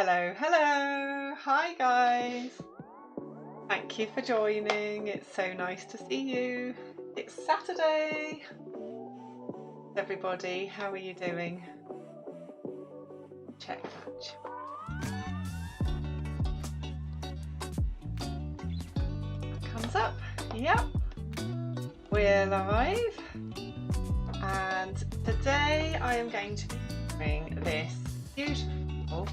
Hello, hello. Hi guys. Thank you for joining. It's so nice to see you. It's Saturday. Everybody, how are you doing? Check that. Comes up. Yep. We're live. And today I am going to be doing this beautiful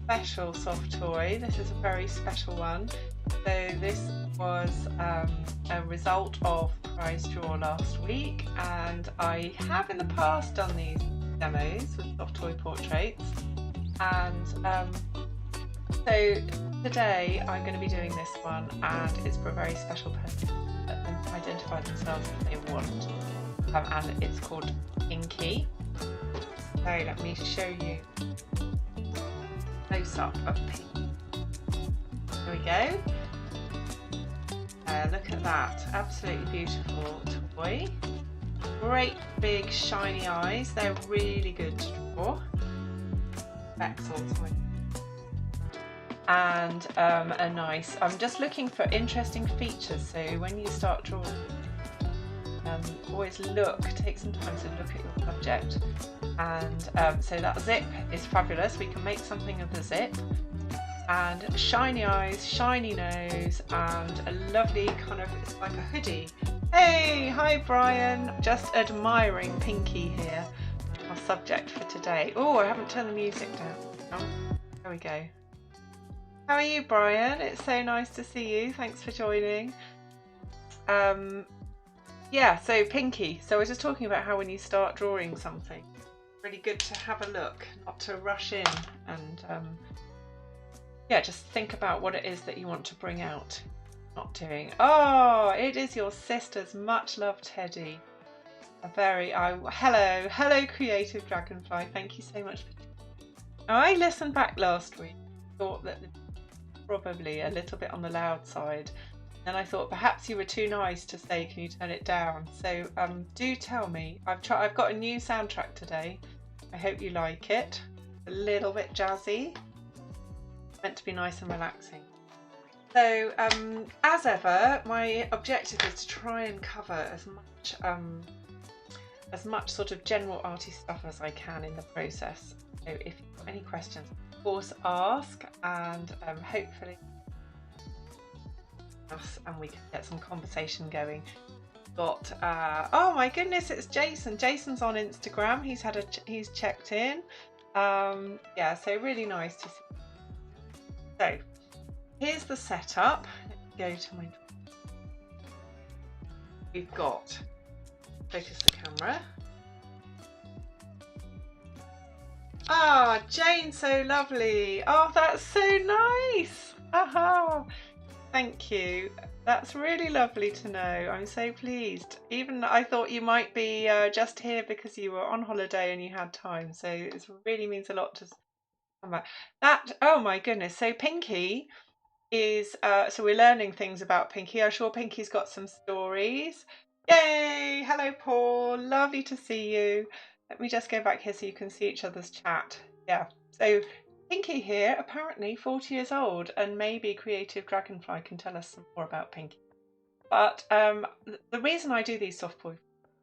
special soft toy. This is a very special one. So this was a result of prize draw last week, and I have in the past done these demos with soft toy portraits, and so today I'm going to be doing this one, and it's for a very special person that can identify themselves if they want, and it's called Pinkie. So let me show you close up of Pinkie. Here we go. Look at that, absolutely beautiful toy. Great big shiny eyes, they're really good to draw. Excellent toy. And a nice, I'm just looking for interesting features, so when you start drawing, always take some time to look at your subject. And so that zip is fabulous, we can make something of the zip. And shiny eyes, shiny nose, and a lovely kind of, it's like a hoodie. Hey, hi Brian, just admiring Pinkie here, our subject for today. Oh, I haven't turned the music down. Oh, there we go. How are you, Brian? It's so nice to see you, thanks for joining. Yeah, so Pinkie, so I was just talking about how when you start drawing something, it's really good to have a look, not to rush in, and yeah, just think about what it is that you want to bring out. Not doing. Oh, it is your sister's much loved Teddy. Hello, Creative Dragonfly. Thank you so much. I listened back last week. Thought that probably a little bit on the loud side, and I thought perhaps you were too nice to say, "Can you turn it down?" So do tell me. I've got a new soundtrack today. I hope you like it. A little bit jazzy. Meant to be nice and relaxing. So as ever, my objective is to try and cover as much sort of general arty stuff as I can in the process. So if you've got any questions, of course ask, and hopefully we can get some conversation going. Got oh my goodness, it's Jason. Jason's on Instagram. He's checked in. Yeah, so really nice to see. So here's the setup. Let's go to my. We've got, focus the camera. Ah, Jane, so lovely. Oh, that's so nice. Aha. Thank you. That's really lovely to know. I'm so pleased. Even I thought you might be just here because you were on holiday and you had time. So it really means a lot to come back. Oh my goodness. So Pinkie is, so we're learning things about Pinkie. I'm sure Pinkie's got some stories. Yay! Hello, Paul. Lovely to see you. Let me just go back here so you can see each other's chat. Yeah. So Pinkie here, apparently 40 years old, and maybe Creative Dragonfly can tell us some more about Pinkie. But the reason I do these soft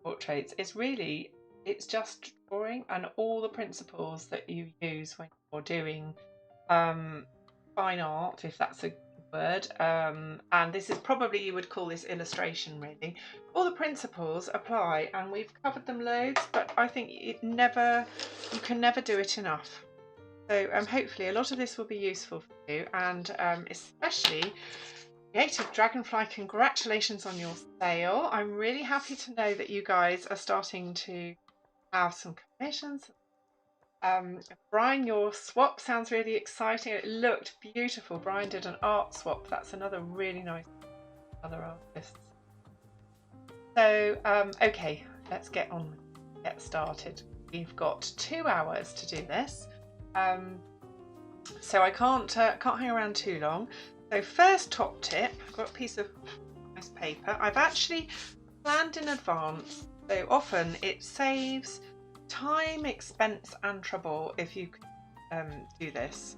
portraits is really, it's just drawing and all the principles that you use when you're doing fine art, if that's a word, and this is probably, you would call this illustration really. All the principles apply, and we've covered them loads, but I think you can never do it enough. So hopefully a lot of this will be useful for you, and especially Creative Dragonfly, congratulations on your sale. I'm really happy to know that you guys are starting to have some commissions. Brian, your swap sounds really exciting. It looked beautiful. Brian did an art swap. That's another really nice other artists. So okay, let's get started. We've got 2 hours to do this, so I can't hang around too long. So first top tip, I've got a piece of nice paper. I've actually planned in advance, so often it saves time, expense and trouble if you do this.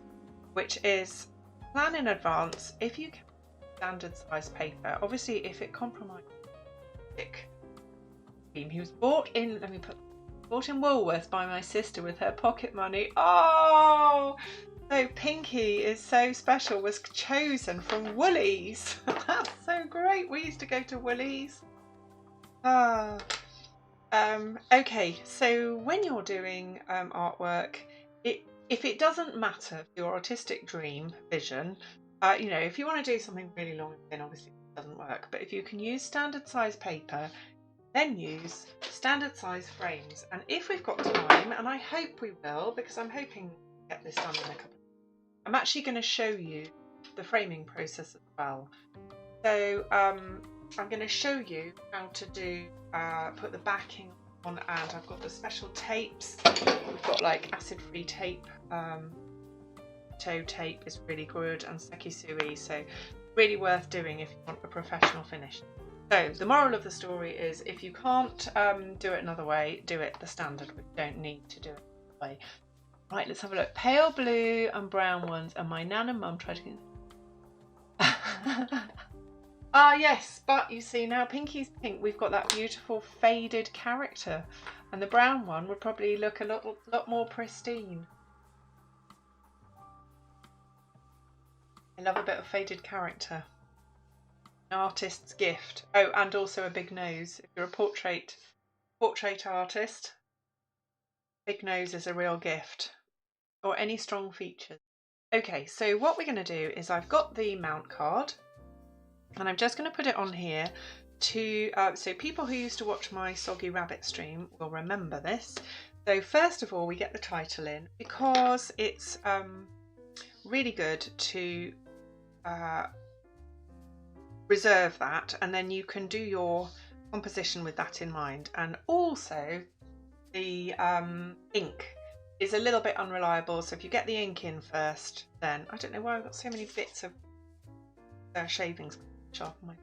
which is plan in advance if you can standard size paper. Obviously, if it compromises, he was bought in. Bought in Woolworths by my sister with her pocket money. Oh, so Pinkie is so special. Was chosen from Woolies. That's so great. We used to go to Woolies. Okay, so when you're doing artwork, if it doesn't matter your artistic dream vision, you know, if you want to do something really long, then obviously it doesn't work. But if you can use standard size paper, then use standard size frames. And if we've got time, and I hope we will, because I'm hoping to get this done in a couple. I'm actually going to show you the framing process as well. So I'm going to show you how to do put the backing on, and I've got the special tapes. We've got like acid-free tape, toe tape is really good, and sekisui, so really worth doing if you want a professional finish. So the moral of the story is, if you can't do it another way, do it the standard. We don't need to do it another way. Right, let's have a look. Pale blue and brown ones, and my nan and mum tried to get... Ah yes, but you see now Pinkie's pink, we've got that beautiful faded character, and the brown one would probably look a lot more pristine. I love a bit of faded character. An artist's gift. Oh, and also a big nose. If you're a portrait artist, big nose is a real gift. Or any strong features. Okay, so what we're going to do is, I've got the mount card, and I'm just going to put it on here to, so people who used to watch my Soggy Rabbit stream will remember this. So first of all, we get the title in, because it's really good to reserve that, and then you can do your composition with that in mind. And also the ink is a little bit unreliable, so if you get the ink in first, then I don't know why I've got so many bits of shavings sharpen my...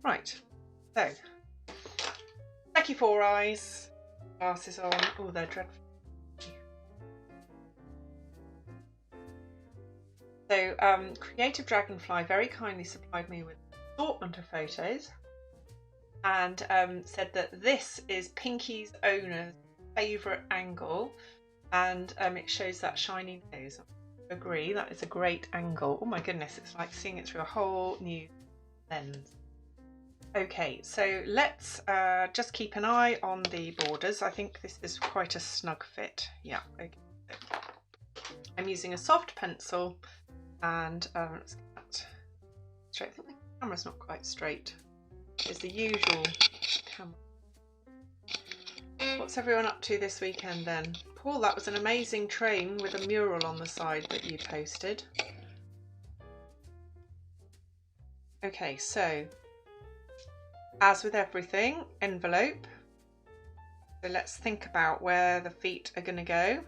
Right, so Becky Four Eyes, glasses on. Oh, they're dreadful. So Creative Dragonfly very kindly supplied me with an assortment of photos, and said that this is Pinkie's owner's favourite angle, and it shows that shiny nose. I agree, that is a great angle. Oh my goodness, it's like seeing it through a whole new lens. Okay, so let's just keep an eye on the borders. I think this is quite a snug fit. Yeah, okay. I'm using a soft pencil, and let's get that straight. I think the camera's not quite straight. It's the usual camera. What's everyone up to this weekend then? Paul, that was an amazing train with a mural on the side that you posted. Okay, so as with everything, envelope. So let's think about where the feet are going to go.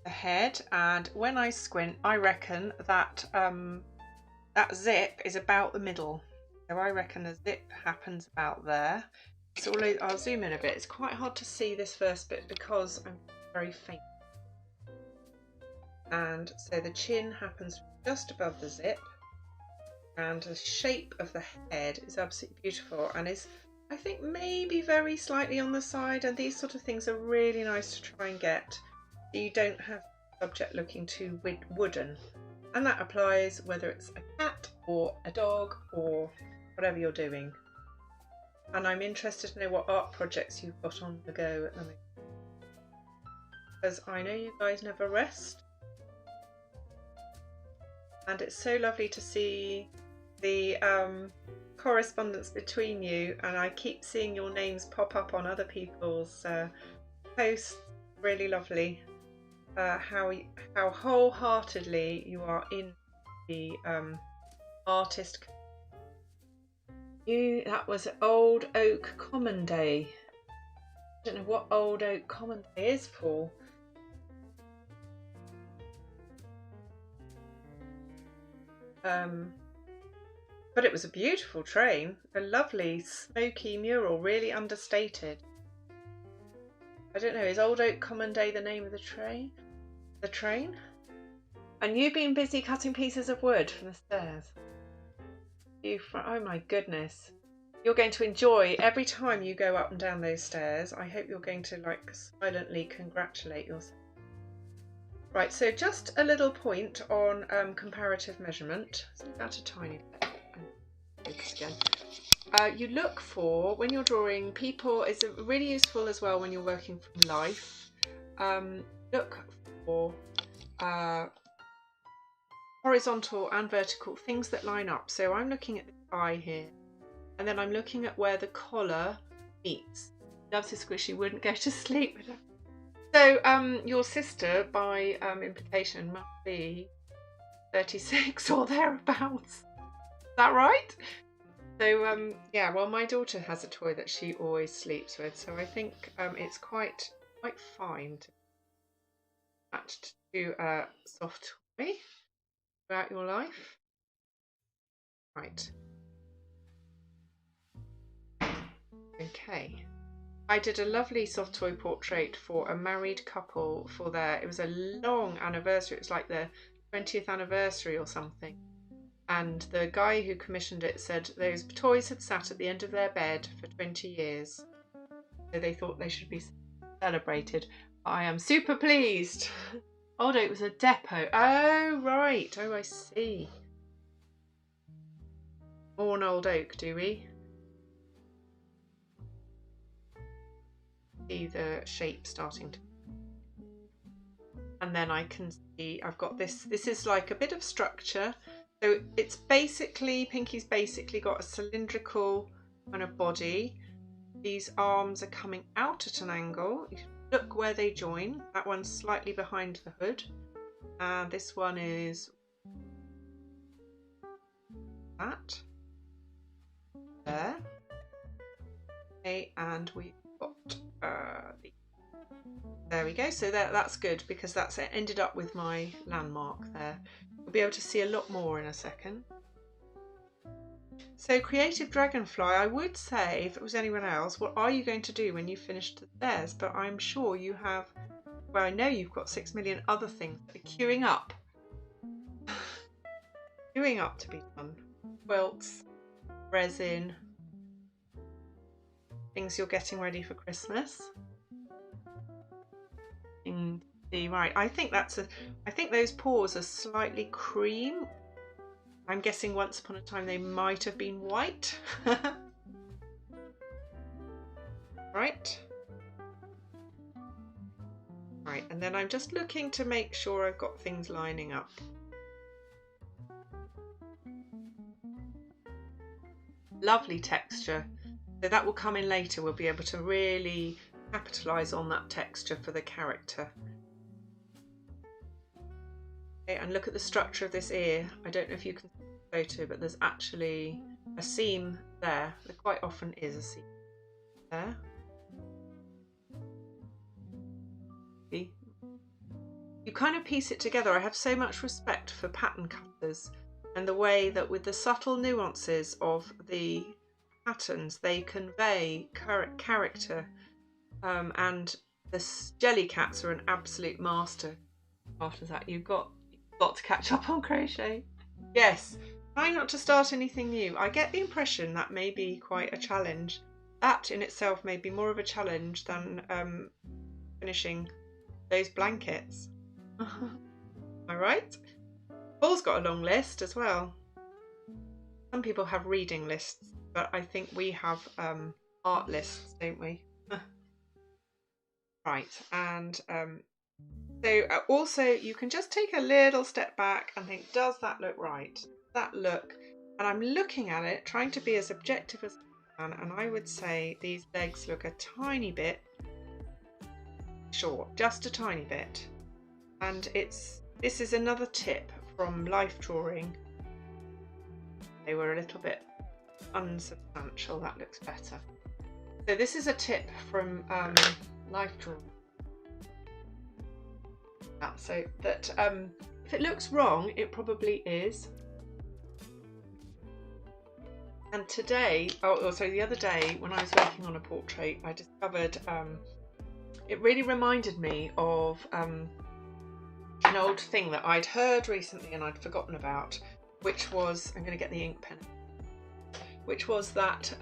The head, and when I squint, I reckon that that zip is about the middle. So I reckon the zip happens about there. So I'll zoom in a bit. It's quite hard to see this first bit because I'm very faint. And so the chin happens just above the zip, and the shape of the head is absolutely beautiful, and is, I think, maybe very slightly on the side, and these sort of things are really nice to try and get so you don't have the subject looking too wooden. And that applies whether it's a cat or a dog or whatever you're doing. And I'm interested to know what art projects you've got on the go at the moment, because I know you guys never rest, and it's so lovely to see the correspondence between you, and I keep seeing your names pop up on other people's posts. Really lovely how wholeheartedly you are in the artist. That was Old Oak Common Day. I don't know what Old Oak Common Day is, Paul. But it was a beautiful train, a lovely smoky mural, really understated. I don't know, is Old Oak Common Day the name of the train? The train? And you've been busy cutting pieces of wood from the stairs. Oh my goodness. You're going to enjoy every time you go up and down those stairs. I hope you're going to like silently congratulate yourself. Right, so just a little point on comparative measurement. Isn't that a tiny bit? Focus again. You look for, when you're drawing people, it's really useful as well when you're working from life. Look for horizontal and vertical things that line up. So I'm looking at the eye here, and then I'm looking at where the collar meets. Loves a squishy, wouldn't go to sleep with her. So your sister, by implication, must be 36 or thereabouts. Is that right? So yeah, well, my daughter has a toy that she always sleeps with, so I think it's quite fine to match to a soft toy throughout your life. Right. Okay. I did a lovely soft toy portrait for a married couple for it was a long anniversary. It was like the 20th anniversary or something. And the guy who commissioned it said those toys had sat at the end of their bed for 20 years. So they thought they should be celebrated. I am super pleased. Oh no, it was a depot. Oh, right. Oh, I see. More an old oak, do we? See the shape starting to, and then I can see I've got this is like a bit of structure. So it's basically, Pinkie's basically got a cylindrical kind of body. These arms are coming out at an angle. You look where they join. That one's slightly behind the hood, and this one is that there. Okay, and we've got there we go. So that's good, because that's it. Ended up with my landmark there. We'll be able to see a lot more in a second. So Creative Dragonfly, I would say, if it was anyone else, what are you going to do when you finish the stairs? But I'm sure you have, well, I know you've got 6 million other things that are queuing up. Queuing up to be done. Quilts, resin, things you're getting ready for Christmas. Right, I think those paws are slightly cream. I'm guessing once upon a time they might have been white. Right. Right, and then I'm just looking to make sure I've got things lining up. Lovely texture. So that will come in later. We'll be able to really capitalise on that texture for the character. Okay, and look at the structure of this ear. I don't know if you can see the photo, but there's actually a seam there. There quite often is a seam there. See? You kind of piece it together. I have so much respect for pattern cutters and the way that with the subtle nuances of the patterns they convey character, and the Jellycats are an absolute master. After that, you've got to catch up on crochet. Yes, try not to start anything new. I get the impression that may be quite a challenge. That in itself may be more of a challenge than finishing those blankets. Am I right? Paul's got a long list as well. Some people have reading lists, but I think we have art lists, don't we? Right, and so also you can just take a little step back and think, does that look right? Does that look? And I'm looking at it, trying to be as objective as I can, and I would say these legs look a tiny bit short, just a tiny bit. And this is another tip from life drawing. They were a little bit unsubstantial. That looks better. So this is a tip from life drawing. So that if it looks wrong, it probably is. And today, the other day when I was working on a portrait, I discovered it really reminded me of an old thing that I'd heard recently and I'd forgotten about, which was, I'm going to get the ink pen, which was that,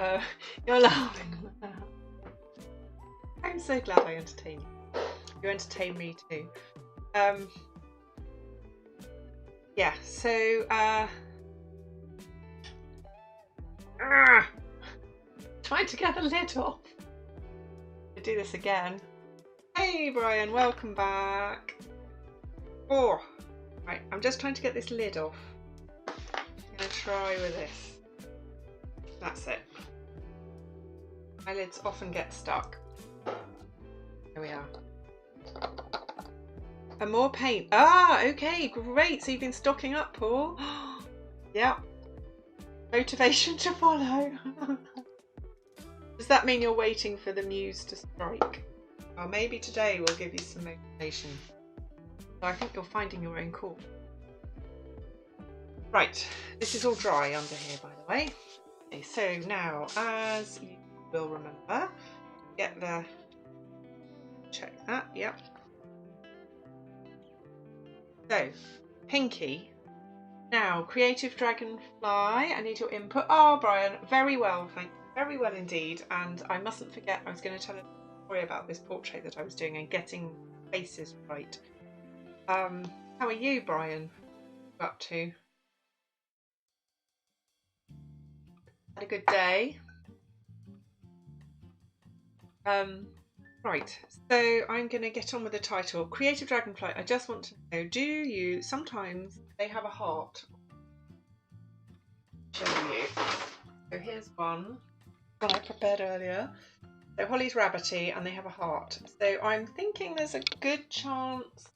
you're laughing. I'm so glad I entertained you. You entertain me too. Yeah, so, trying to get the lid off. I'll do this again. Hey Brian, welcome back. Oh, right, I'm just trying to get this lid off. I'm going to try with this. That's it. My lids often get stuck. There we are. And more paint. Ah, okay, great. So you've been stocking up, Paul. Yeah. Motivation to follow. Does that mean you're waiting for the muse to strike? Well, maybe today will give you some motivation. So I think you're finding your own course. Right, this is all dry under here, by the way. Okay, so now, as you will remember, get the... check that, yep. So, Pinkie. Now, Creative Dragonfly, I need your input. Oh, Brian, very well, thank you. Very well indeed. And I mustn't forget, I was going to tell a story about this portrait that I was doing and getting faces right. How are you, Brian? What are you up to? Had a good day? Right, so I'm going to get on with the title. Creative Dragonfly, I just want to know, do you, sometimes they have a heart? Show you. So here's one I prepared earlier. So Holly's rabbity and they have a heart. So I'm thinking there's a good chance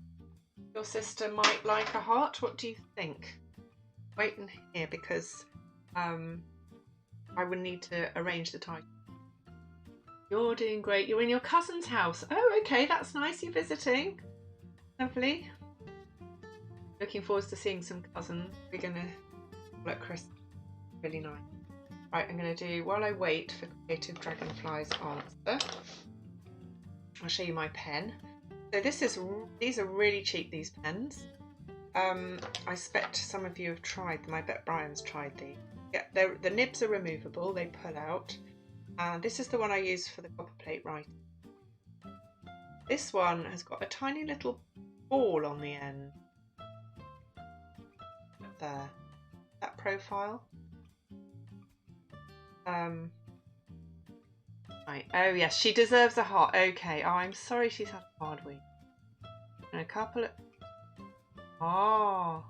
your sister might like a heart. What do you think? Wait in here because I would need to arrange the title. You're doing great. You're in your cousin's house. Oh, okay, that's nice. You're visiting. Lovely. Looking forward to seeing some cousins. We're going to look Christmas. Really nice. Right, I'm going to do, while I wait for Creative Dragonfly's answer, I'll show you my pen. So these are really cheap, these pens. I expect some of you have tried them. I bet Brian's tried these. Yeah, the nibs are removable. They pull out. And this is the one I use for the copper plate writing. This one has got a tiny little ball on the end. There. That profile. Right. Oh yes, she deserves a heart. Okay. Oh, I'm sorry she's had a hard week. And a couple of... Oh.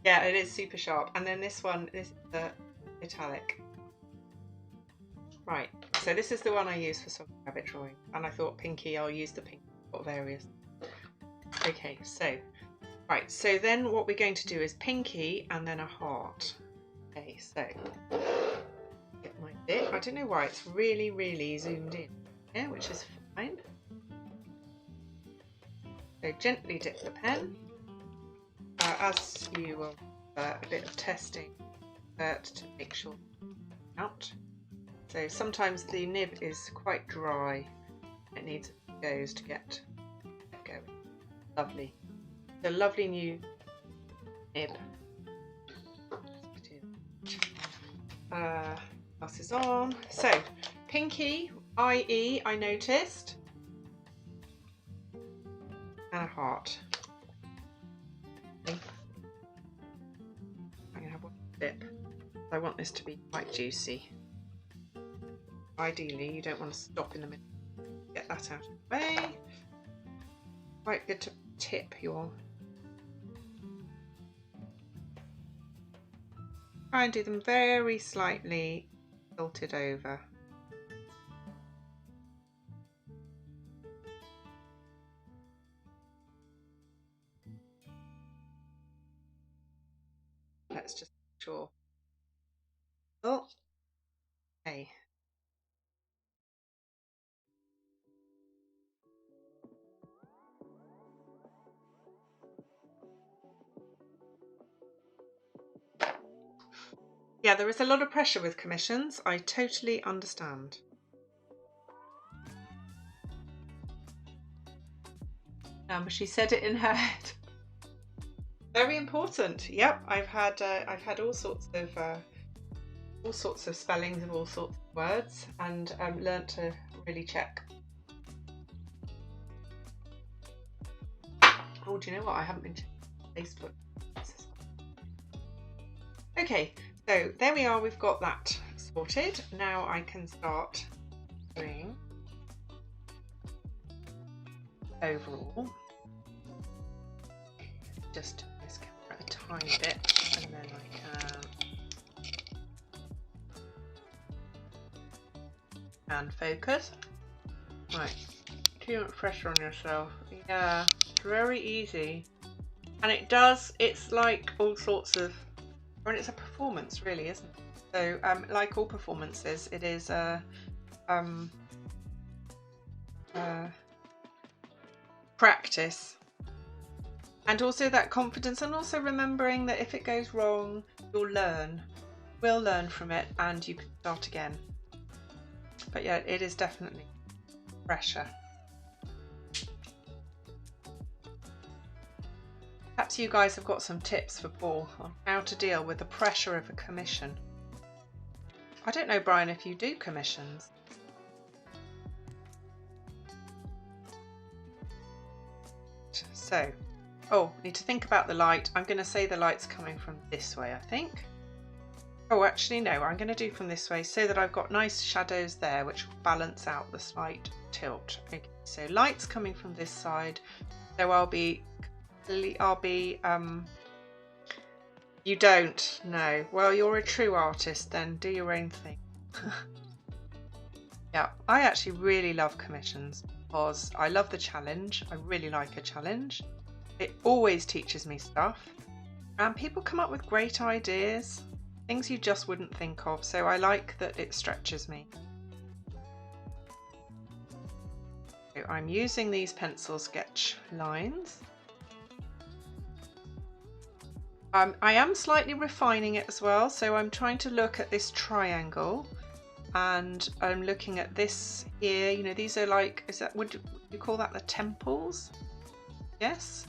Yeah, it is super sharp. And then this one is the italic. Right, so this is the one I use for some rabbit drawing. And I thought Pinkie, I'll use the pink. Got various. Okay, so, right, so then what we're going to do is Pinkie and then a heart. Okay, so, get my bit. I don't know why it's really, really zoomed in. Yeah, which is fine. So gently dip the pen. As you will, a bit of testing to make sure out. So sometimes the nib is quite dry. It needs goes to get going. Lovely. The lovely new nib. Glasses on. So Pinkie, i.e. I noticed, and a heart. I'm going to have one dip. I want this to be quite juicy. Ideally, you don't want to stop in the middle. Get that out of the way. Quite good to tip your... Try and do them very slightly tilted over. Let's just make sure. Oh, okay. Yeah, there is a lot of pressure with commissions. I totally understand. She said it in her head. Very important. Yep, I've had all sorts of spellings of all sorts of words, and learnt to really check. Oh, do you know what? I haven't been checking Facebook. Okay, so there we are. We've got that sorted. Now I can start doing overall. Just this camera a tiny bit, and then I can focus. Right, too much pressure on yourself. Yeah, it's very easy, and it's like all sorts of, I mean, it's a performance really, isn't it? So like all performances, it is practice, and also that confidence, and also remembering that if it goes wrong, we'll learn from it, and you can start again. But yeah, it is definitely pressure. Perhaps you guys have got some tips for Paul on how to deal with the pressure of a commission. I don't know, Brian, if you do commissions. So, need to think about the light. I'm going to say the light's coming from this way, I think. Oh, actually, no, I'm going to do from this way so that I've got nice shadows there, which will balance out the slight tilt. Okay, so light's coming from this side. So I'll be, you don't? No. Well, you're a true artist then. Do your own thing. Yeah, I actually really love commissions because I love the challenge. I really like a challenge. It always teaches me stuff. And people come up with great ideas, things you just wouldn't think of. So I like that it stretches me. So I'm using these pencil sketch lines. I am slightly refining it as well, so I'm trying to look at this triangle, and I'm looking at this here. You know, these are like, would you call that the temples? Yes,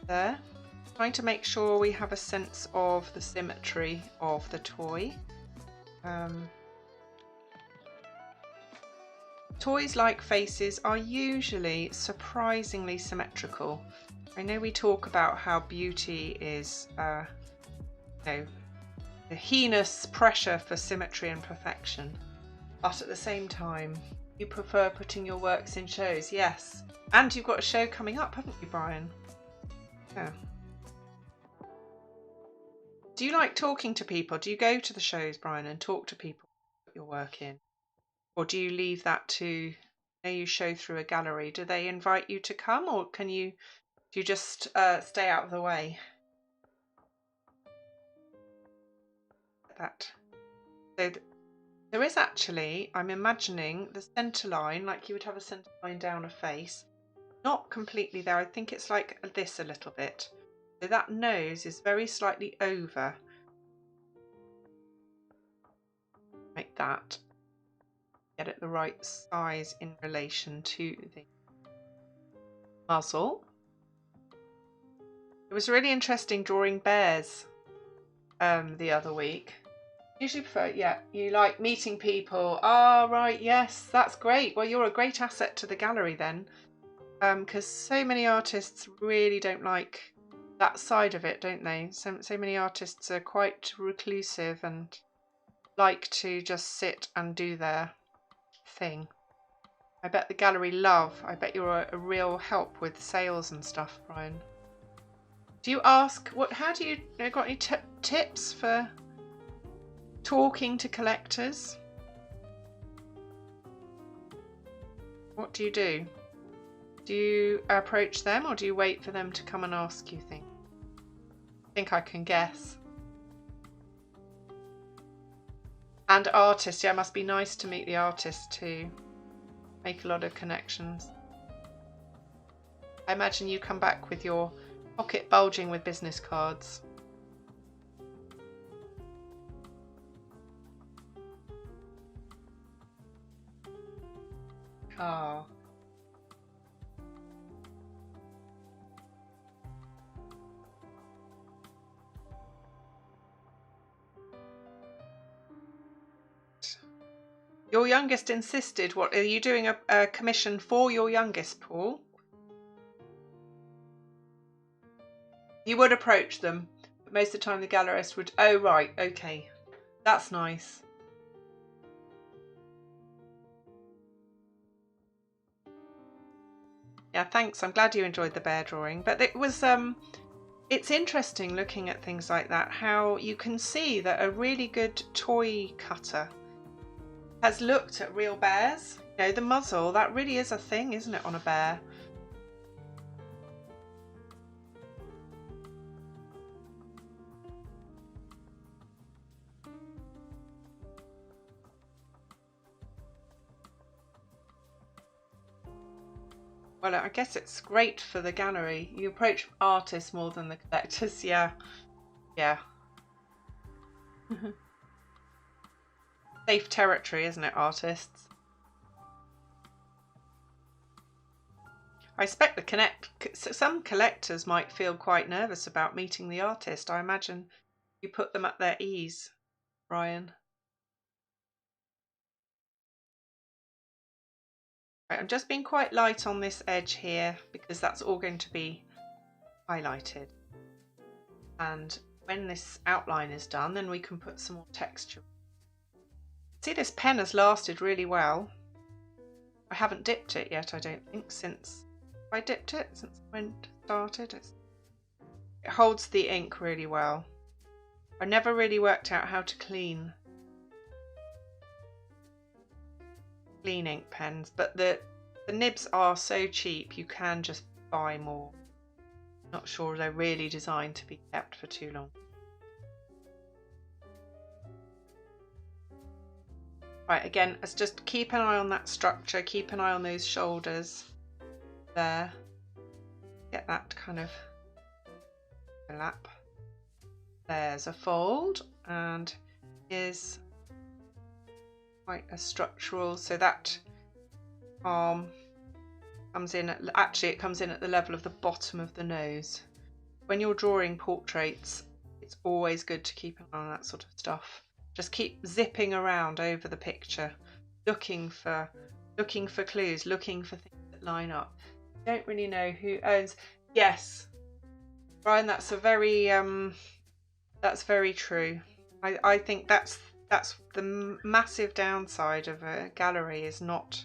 there. Trying to make sure we have a sense of the symmetry of the toy. Toys like faces are usually surprisingly symmetrical. I know we talk about how beauty is, the heinous pressure for symmetry and perfection, but at the same time, you prefer putting your works in shows, yes. And you've got a show coming up, haven't you, Brian? Yeah. Do you like talking to people? Do you go to the shows, Brian, and talk to people put your work in? Or do you leave that to, you show through a gallery? Do they invite you to come, or do you just stay out of the way? That. So there is actually, I'm imagining the centre line, like you would have a centre line down a face. Not completely there. I think it's like this a little bit. So that nose is very slightly over. Like that. Get it the right size in relation to the muzzle. It was really interesting drawing bears the other week. Usually prefer, yeah, you like meeting people. Ah, right, yes, that's great. Well, you're a great asset to the gallery then, because so many artists really don't like that side of it, don't they? So many artists are quite reclusive and like to just sit and do their thing. I bet the gallery I bet you're a real help with sales and stuff, Brian. Do you ask, how do you got any tips for talking to collectors? What do you do? Do you approach them, or do you wait for them to come and ask you things? I think I can guess. And artists, yeah, it must be nice to meet the artists too. Make a lot of connections. I imagine you come back with your pocket bulging with business cards. Oh. Your youngest insisted. What are you doing? A commission for your youngest, Paul? You would approach them, but most of the time the gallerist would. Oh right, okay, that's nice. Yeah, thanks. I'm glad you enjoyed the bear drawing, but it was it's interesting looking at things like that, how you can see that a really good toy cutter has looked at real bears. You know, the muzzle, that really is a thing, isn't it, on a bear? Well, I guess it's great for the gallery. You approach artists more than the collectors, yeah. Yeah. Safe territory, isn't it, artists? I expect some collectors might feel quite nervous about meeting the artist. I imagine you put them at their ease, Brian. Right, I'm just being quite light on this edge here because that's all going to be highlighted. And when this outline is done, then we can put some more texture. See, this pen has lasted really well. I haven't dipped it yet, I don't think, since I dipped it, since when it started. It holds the ink really well. I never really worked out how to clean ink pens, but the nibs are so cheap you can just buy more. Not sure they're really designed to be kept for too long. Right, again, let's just keep an eye on that structure, keep an eye on those shoulders there. Get that kind of overlap. There's a fold, and here's quite a structural, so that arm comes in at, actually it comes in at the level of the bottom of the nose. When you're drawing portraits, it's always good to keep an eye on that sort of stuff. Just keep zipping around over the picture, looking for clues, looking for things that line up. I don't really know who owns. Yes, Brian, that's a very that's very true. I think that's the massive downside of a gallery, is not.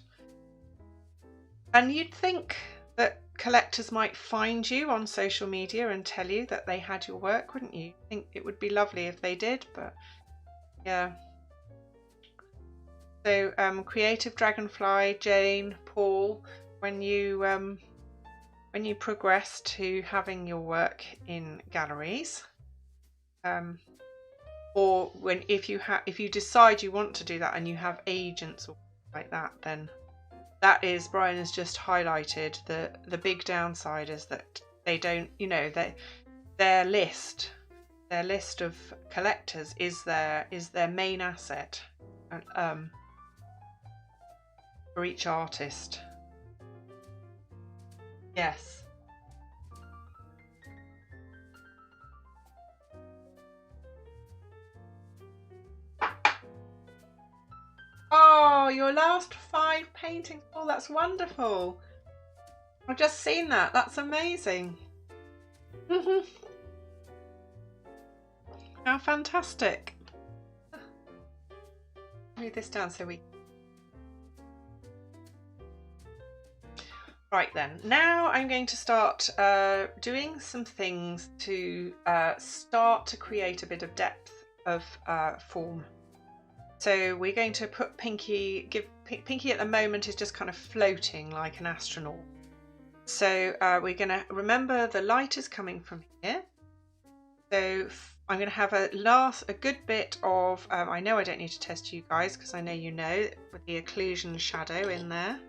And you'd think that collectors might find you on social media and tell you that they had your work, wouldn't you? I think it would be lovely if they did, but yeah. So Creative Dragonfly, Jane, Paul, when you progress to having your work in galleries, or if you decide you want to do that and you have agents or like that, then that is, Brian has just highlighted the big downside is that they don't, you know, their list of collectors is their main asset for each artist. Yes. Oh, your last 5 paintings. Oh, that's wonderful. I've just seen that. That's amazing. How fantastic. Move this down so we... Right then, now I'm going to start doing some things to start to create a bit of depth of form. So we're going to put Pinkie, Pinkie at the moment is just kind of floating like an astronaut. So we're going to remember the light is coming from here. So I'm going to have a good bit of, I know I don't need to test you guys because I know you know, with the occlusion shadow in there.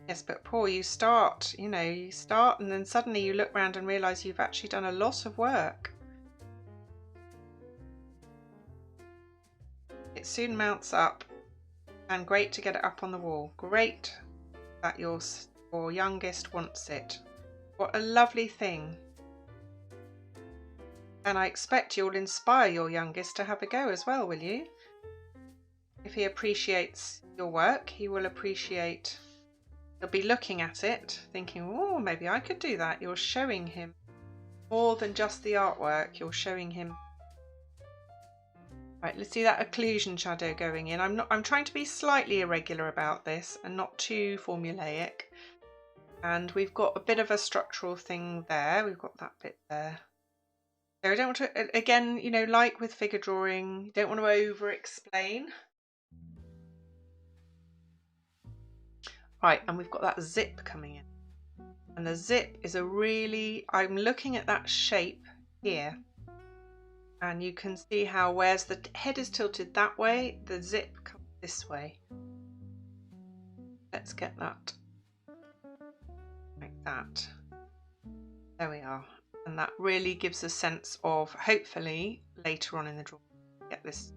Yes, but Paul, you start and then suddenly you look round and realise you've actually done a lot of work. It soon mounts up, and great to get it up on the wall. Great that your youngest wants it. What a lovely thing. And I expect you'll inspire your youngest to have a go as well, will you? If he appreciates your work, he will appreciate, he'll be looking at it, thinking, oh, maybe I could do that. You're showing him more than just the artwork. You're showing him. Right, let's see that occlusion shadow going in. I'm trying to be slightly irregular about this and not too formulaic. And we've got a bit of a structural thing there. We've got that bit there. So I don't want to, again, you know, like with figure drawing, you don't want to over-explain. Right, and we've got that zip coming in. And the zip is a really, I'm looking at that shape here. And you can see how, whereas the head is tilted that way, the zip comes this way. Let's get that like that. There we are. And that really gives a sense of, hopefully, later on in the drawing, get this,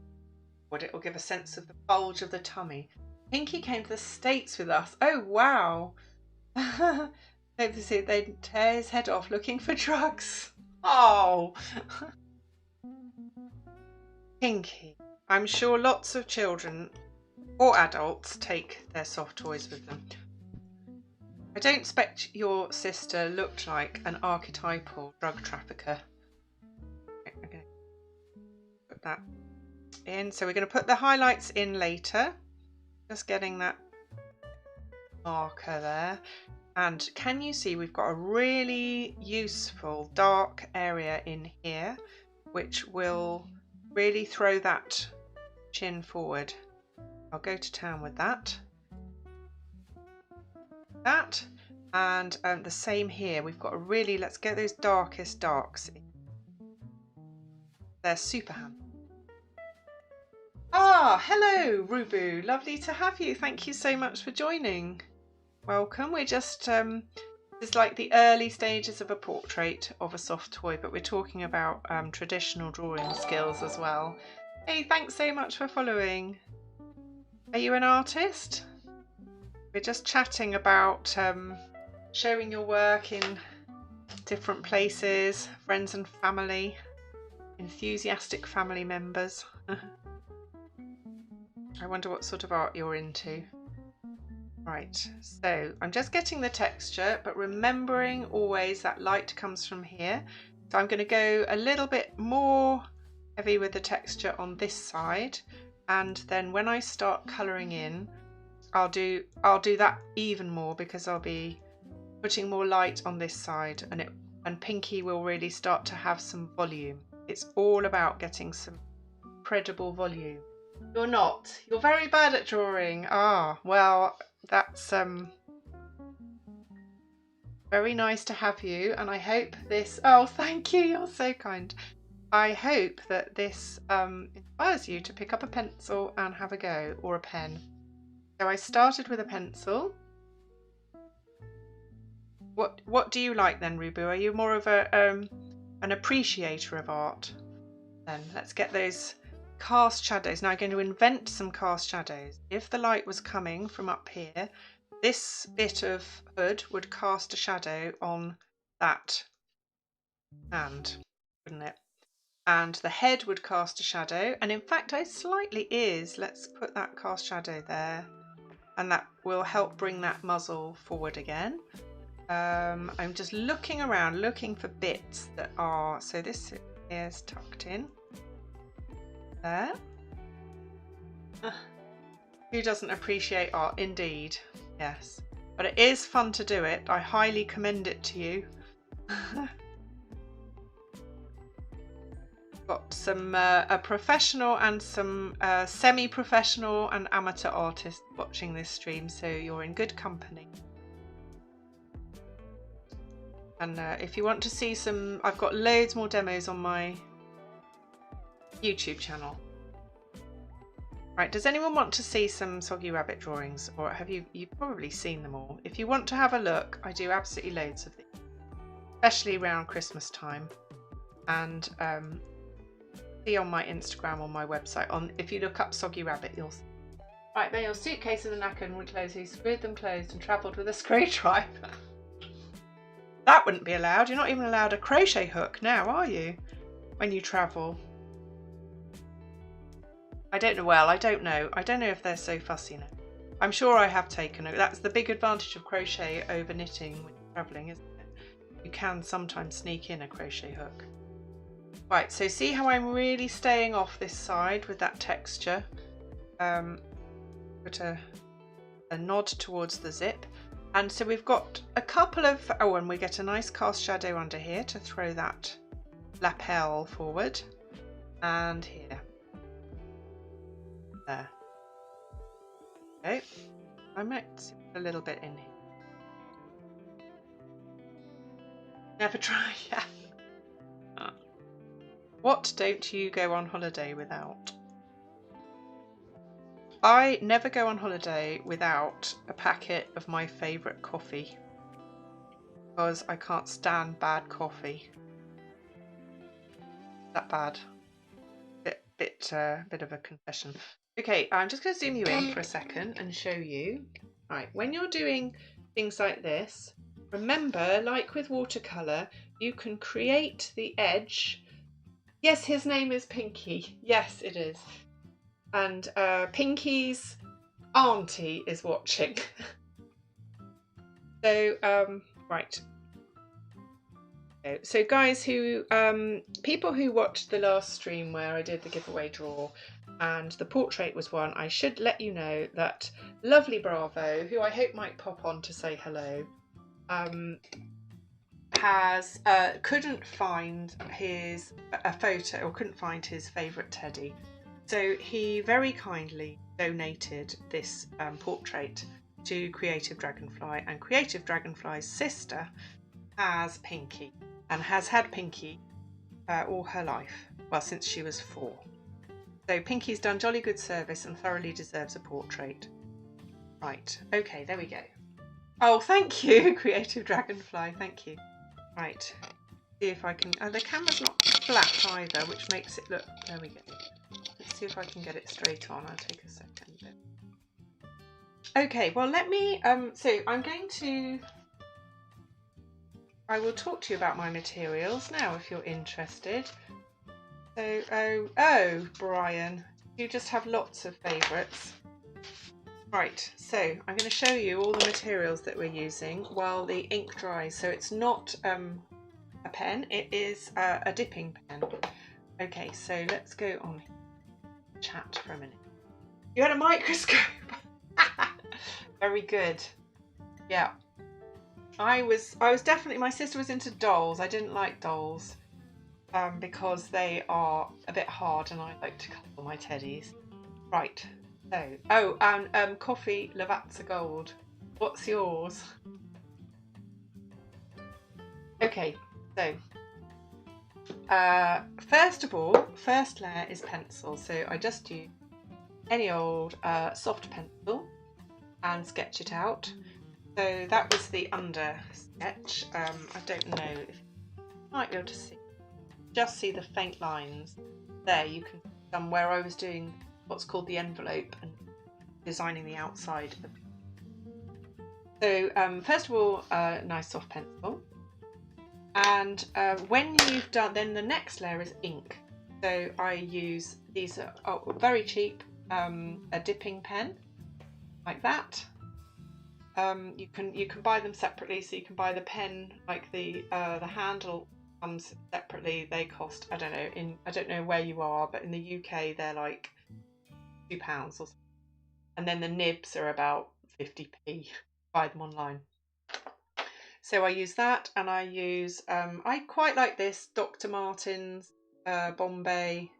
what it will give a sense of the bulge of the tummy. Pinkie came to the States with us. Oh, wow. Hope to see they'd tear his head off looking for drugs. Oh. Pinkie. I'm sure lots of children or adults take their soft toys with them. I don't expect your sister looked like an archetypal drug trafficker. Okay, I'm going to put that in. So we're going to put the highlights in later. Just getting that marker there. And can you see we've got a really useful dark area in here, which will really throw that chin forward. I'll go to town with that. And the same here. We've got a really, let's get those darkest darks in. They're super handy. Ah, hello Rubu, lovely to have you. Thank you so much for joining. Welcome. We're just it's like the early stages of a portrait of a soft toy, but we're talking about traditional drawing skills as well. Hey, thanks so much for following. Are you an artist? We're just chatting about showing your work in different places, friends and family, enthusiastic family members. I wonder what sort of art you're into. Right, so I'm just getting the texture, but remembering always that light comes from here. So I'm going to go a little bit more heavy with the texture on this side, and then when I start colouring in, I'll do that even more, because I'll be putting more light on this side, and Pinkie will really start to have some volume. It's all about getting some credible volume. You're not. You're very bad at drawing. Ah, well, that's very nice to have you, and I hope this, oh, thank you, you're so kind. I hope that this inspires you to pick up a pencil and have a go, or a pen. So I started with a pencil. What do you like then, Rubu? Are you more of an appreciator of art? Then let's get those cast shadows. Now I'm going to invent some cast shadows. If the light was coming from up here, this bit of hood would cast a shadow on that hand, wouldn't it? And the head would cast a shadow, and in fact it slightly is. Let's put that cast shadow there, and that will help bring that muzzle forward again. I'm just looking around, looking for bits that are, so this is tucked in there. Who doesn't appreciate art? Indeed, yes, but it is fun to do it. I highly commend it to you. Got some a professional and some semi-professional and amateur artists watching this stream, so you're in good company. And if you want to see some, I've got loads more demos on my YouTube channel. Right, does anyone want to see some Soggy Rabbit drawings, or have you've probably seen them all? If you want to have a look, I do absolutely loads of these, especially around Christmas time. And see on my Instagram, on my website, if you look up Soggy Rabbit, you'll see. Right, then your suitcase and the knacker and wood clothes, he screwed them closed and travelled with a screwdriver. That wouldn't be allowed. You're not even allowed a crochet hook now, are you? when you travel? I don't know. Well, I don't know. I don't know if they're so fussy now. I'm sure I have taken it. That's the big advantage of crochet over knitting when you're travelling, isn't it? You can sometimes sneak in a crochet hook. Right, so see how I'm really staying off this side with that texture. Put a nod towards the zip. And so we've got a couple of, oh, and we get a nice cast shadow under here to throw that lapel forward. And here. There. Okay. I might put a little bit in here. Never try, yeah. What don't you go on holiday without? I never go on holiday without a packet of my favourite coffee, because I can't stand bad coffee. That bad. Bit of a confession. Okay, I'm just going to zoom you in for a second and show you. Right, when you're doing things like this, remember, like with watercolour, you can create the edge. Yes, his name is Pinkie. Yes, it is. And Pinkie's auntie is watching. So, right. So guys people who watched the last stream where I did the giveaway draw and the portrait was one, I should let you know that lovely Bravo, who I hope might pop on to say hello, couldn't find a photo, or couldn't find his favourite teddy. So he very kindly donated this portrait to Creative Dragonfly, and Creative Dragonfly's sister has Pinkie and has had Pinkie all her life, well, since she was 4. So Pinkie's done jolly good service and thoroughly deserves a portrait. Right, okay, there we go. Oh, thank you, Creative Dragonfly, thank you. Right, see if I can, the camera's not flat either, which makes it look, there we go. Let's see if I can get it straight on. I'll take a second. Okay, well let me, so I'm going to, I will talk to you about my materials now if you're interested. So, oh, Brian, you just have lots of favourites. Right, so I'm going to show you all the materials that we're using while the ink dries. So it's not a pen, it is a dipping pen. Okay, so let's go on chat for a minute. You had a microscope. Very good. Yeah. I was definitely, my sister was into dolls. I didn't like dolls because they are a bit hard and I like to cuddle my teddies. Right. So, oh, and coffee Lavazza Gold. What's yours? Okay, so first of all, first layer is pencil. So I just use any old soft pencil and sketch it out. So that was the under sketch. I don't know if you might be able to see. Just see the faint lines there. You can see some where I was doing what's called the envelope and designing the outside of it. So first of all, nice soft pencil. And when you've done, then the next layer is ink. So I use these are very cheap, a dipping pen like that. You can buy them separately. So you can buy the pen, like the handle comes separately. They cost, I don't know where you are, but in the UK they're like £2 or something. And then the nibs are about 50p. Buy them online. So I use that, and I use I quite like this Dr. Martens Bombay.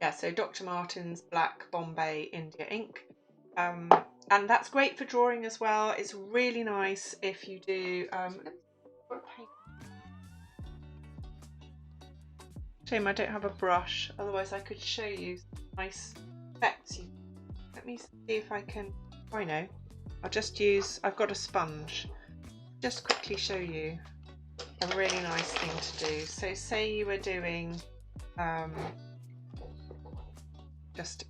Yeah, so Dr. Martens Black Bombay India ink. And that's great for drawing as well. It's really nice if you do shame I don't have a brush, otherwise I could show you nice effects. Let me see if I can, I know, I'll just use, I've got a sponge, just quickly show you a really nice thing to do. So say you were doing just,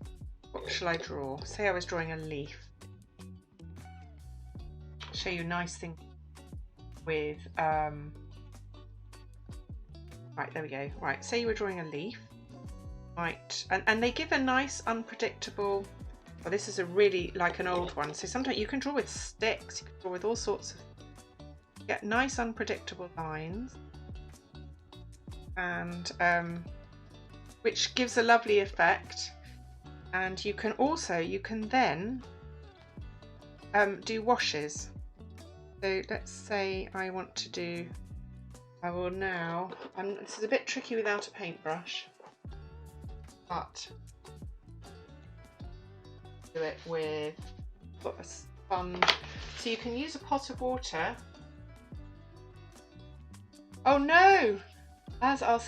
what shall I draw? Say I was drawing a leaf. Show you a nice thing with Right, there we go. Right, say you were drawing a leaf. Right, and they give a nice unpredictable, well, this is a really like an old one, so sometimes you can draw with sticks, you can draw with all sorts of, get nice unpredictable lines, and which gives a lovely effect. And you can then do washes. So let's say I want to do, I will now, this is a bit tricky without a paintbrush, but do it with, got a sponge, so you can use a pot of water. Oh no, as our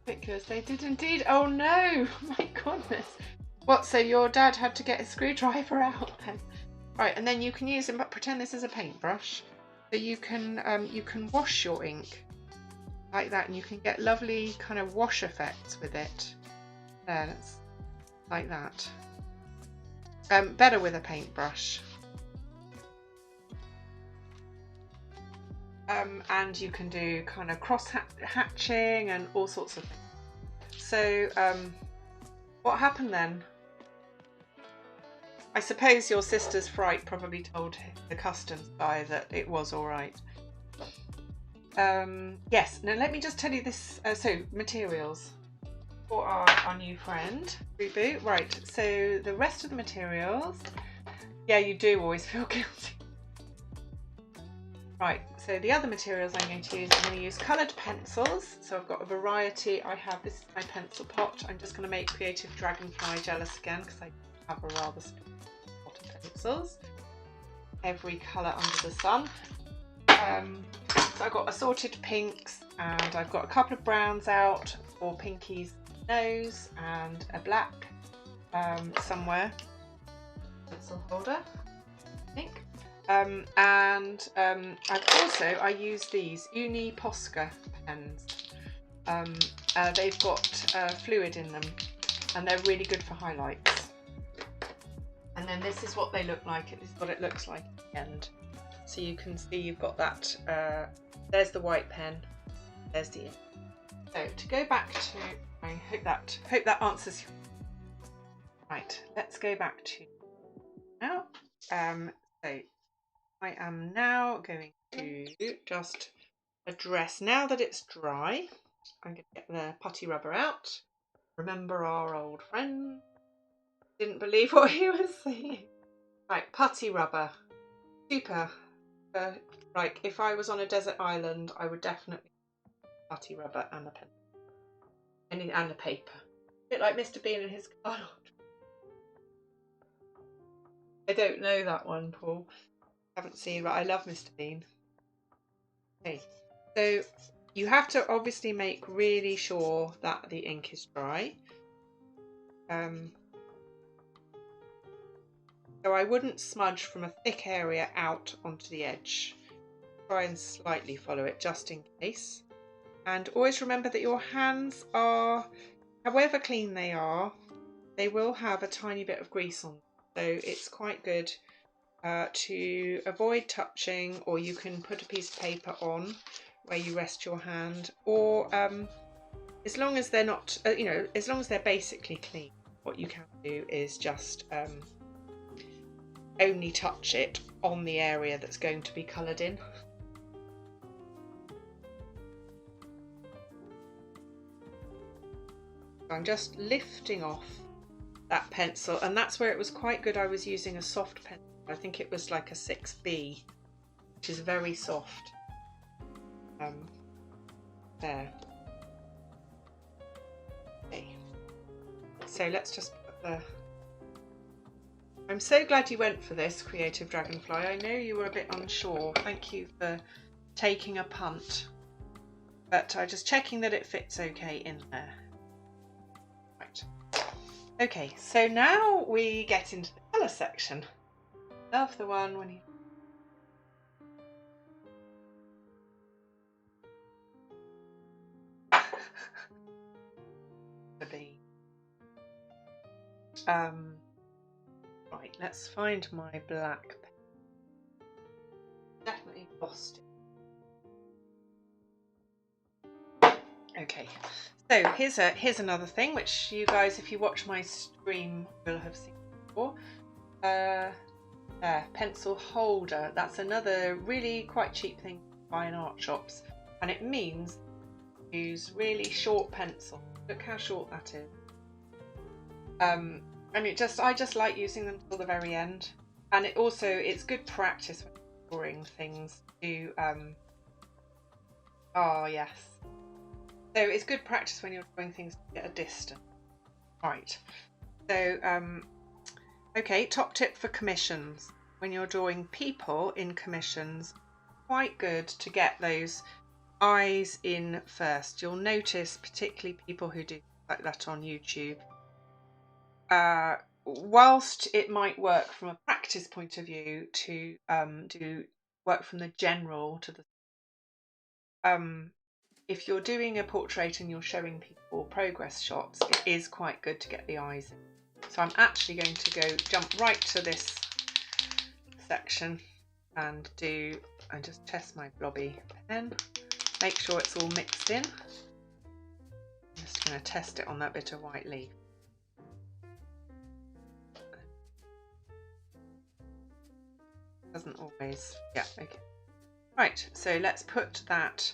pictures, they did indeed. Oh no, my goodness. What, so your dad had to get a screwdriver out then? Right, and then you can use them, but pretend this is a paintbrush, so you can wash your ink like that, and you can get lovely kind of wash effects with it. There, that's like that. Better with a paintbrush. And you can do kind of cross hatching and all sorts of things. So what happened then? I suppose your sister's fright probably told the customs guy that it was all right. Yes, now let me just tell you this. So materials for our new friend, Reboot. Right, so the rest of the materials, yeah, you do always feel guilty. Right, so the other materials I'm going to use coloured pencils. So I've got a variety. I have, this is my pencil pot. I'm just going to make Creative Dragonfly jealous again because I have a rather small pot of pencils. Every colour under the sun. So I've got assorted pinks, and I've got a couple of browns out for Pinkie's nose, and a black somewhere. Pencil holder, I think. I use these Uni Posca Pens. They've got fluid in them, and they're really good for highlights. And then this is what they look like. This is what it looks like at the end. So you can see you've got that. There's the white pen. There's the ink. So to go back to, I hope that answers you. Right, let's go back to now. So I am now going to just address, now that it's dry, I'm going to get the putty rubber out. Remember our old friend? Didn't believe what he was saying. Right, putty rubber. Super. Like, if I was on a desert island, I would definitely putty rubber and a pen. And a paper. A bit like Mr. Bean and his card. I don't know that one, Paul. Haven't seen, but I love Mr. Bean. Okay, so you have to obviously make really sure that the ink is dry. So I wouldn't smudge from a thick area out onto the edge. Try and slightly follow it just in case. And always remember that your hands are, however clean they are, they will have a tiny bit of grease on them. So it's quite good to avoid touching, or you can put a piece of paper on where you rest your hand, or as long as they're not, as long as they're basically clean, what you can do is just only touch it on the area that's going to be coloured in. I'm just lifting off that pencil, and that's where it was quite good. I was using a soft pencil. I think it was like a 6B, which is very soft. There. Okay. So let's just put the... I'm so glad you went for this, Creative Dragonfly. I know you were a bit unsure. Thank you for taking a punt. But I'm just checking that it fits okay in there. Right. Okay, so now we get into the colour section. Love the one when you... the bee. Right, let's find my black pen. Definitely lost Okay, so here's another thing which you guys, if you watch my stream, will have seen before. Pencil holder. That's another really quite cheap thing to buy in art shops, and it means use really short pencil. Look how short that is. And I just like using them till the very end, and it's good practice when you're drawing things to oh yes, so it's good practice when you're drawing things at a distance. Right, so okay, top tip for commissions. When you're drawing people in commissions, quite good to get those eyes in first. You'll notice, particularly people who do like that on YouTube, whilst it might work from a practice point of view to do work from the general to the if you're doing a portrait and you're showing people progress shots, it is quite good to get the eyes in. So I'm actually going to jump right to this section and just test my blobby pen, make sure it's all mixed in. I'm just going to test it on that bit of white leaf. Doesn't always, yeah, okay. Right, so let's put that,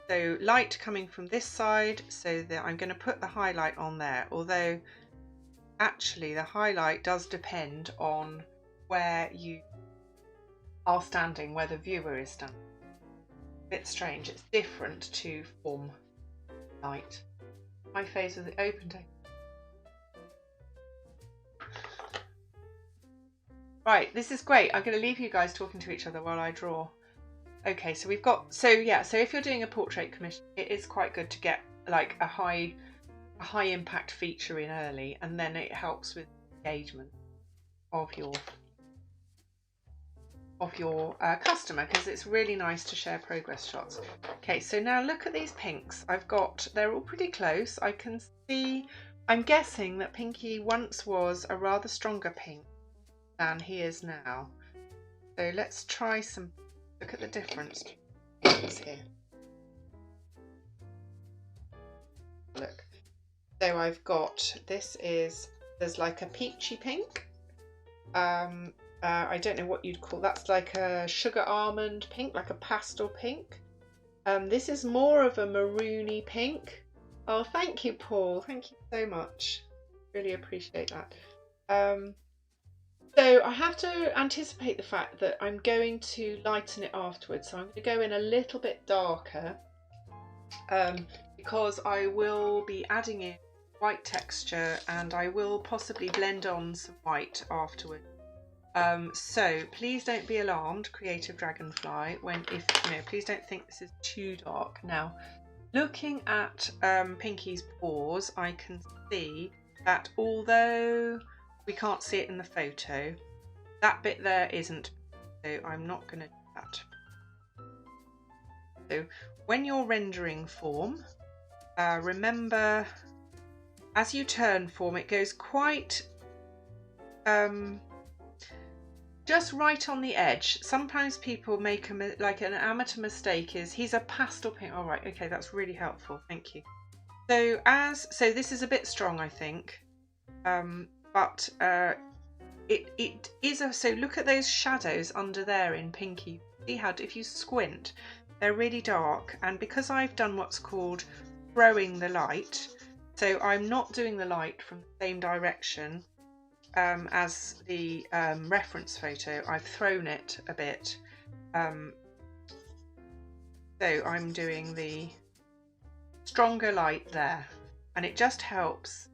so light coming from this side, so that I'm going to put the highlight on there, although actually the highlight does depend on where you are standing, where the viewer is standing. A bit strange, it's different to form light. My face with it open to. Right, this is great. I'm going to leave you guys talking to each other while I draw. Okay, so we've got, so if you're doing a portrait commission, it is quite good to get like a high impact feature in early, and then it helps with engagement of your customer, because it's really nice to share progress shots. Okay, so now look at these pinks. They're all pretty close. I can see, I'm guessing that Pinkie once was a rather stronger pink than he is now. So let's try some, look at the difference here. Look, so I've got, there's like a peachy pink. I don't know what you'd call, that's like a sugar almond pink, like a pastel pink. This is more of a maroony pink. Oh, thank you, Paul. Thank you so much. Really appreciate that. So I have to anticipate the fact that I'm going to lighten it afterwards. So I'm going to go in a little bit darker because I will be adding in white texture, and I will possibly blend on some white afterwards. So please don't be alarmed, Creative Dragonfly, please don't think this is too dark. Now, looking at Pinkie's paws, I can see that although we can't see it in the photo, that bit there isn't, so I'm not going to do that. So when you're rendering form, remember, as you turn form, it goes quite just right on the edge. Sometimes people make like an amateur mistake is he's a pastel pink. All right, okay, that's really helpful. Thank you. So this is a bit strong, I think, but it is so look at those shadows under there in Pinkie. See how if you squint, they're really dark, and because I've done what's called throwing the light, so I'm not doing the light from the same direction as the reference photo. I've thrown it a bit, so I'm doing the stronger light there, and it just helps.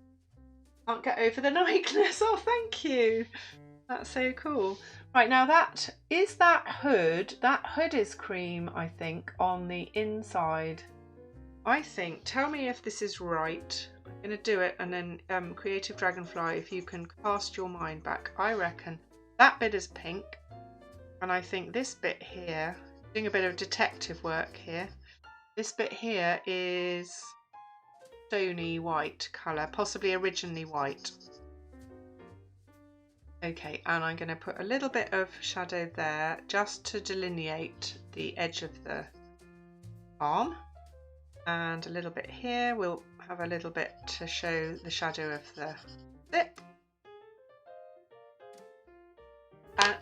Can't get over the niceness. Oh, thank you, that's so cool. Right, now that hood is cream, I think, on the inside. I think, tell me if this is right. I'm going to do it, and then Creative Dragonfly, if you can cast your mind back. I reckon that bit is pink, and I think this bit here, doing a bit of detective work here, this bit here is stony white colour, possibly originally white. Okay, and I'm going to put a little bit of shadow there just to delineate the edge of the arm. And a little bit here. We'll have a little bit to show the shadow of the zip.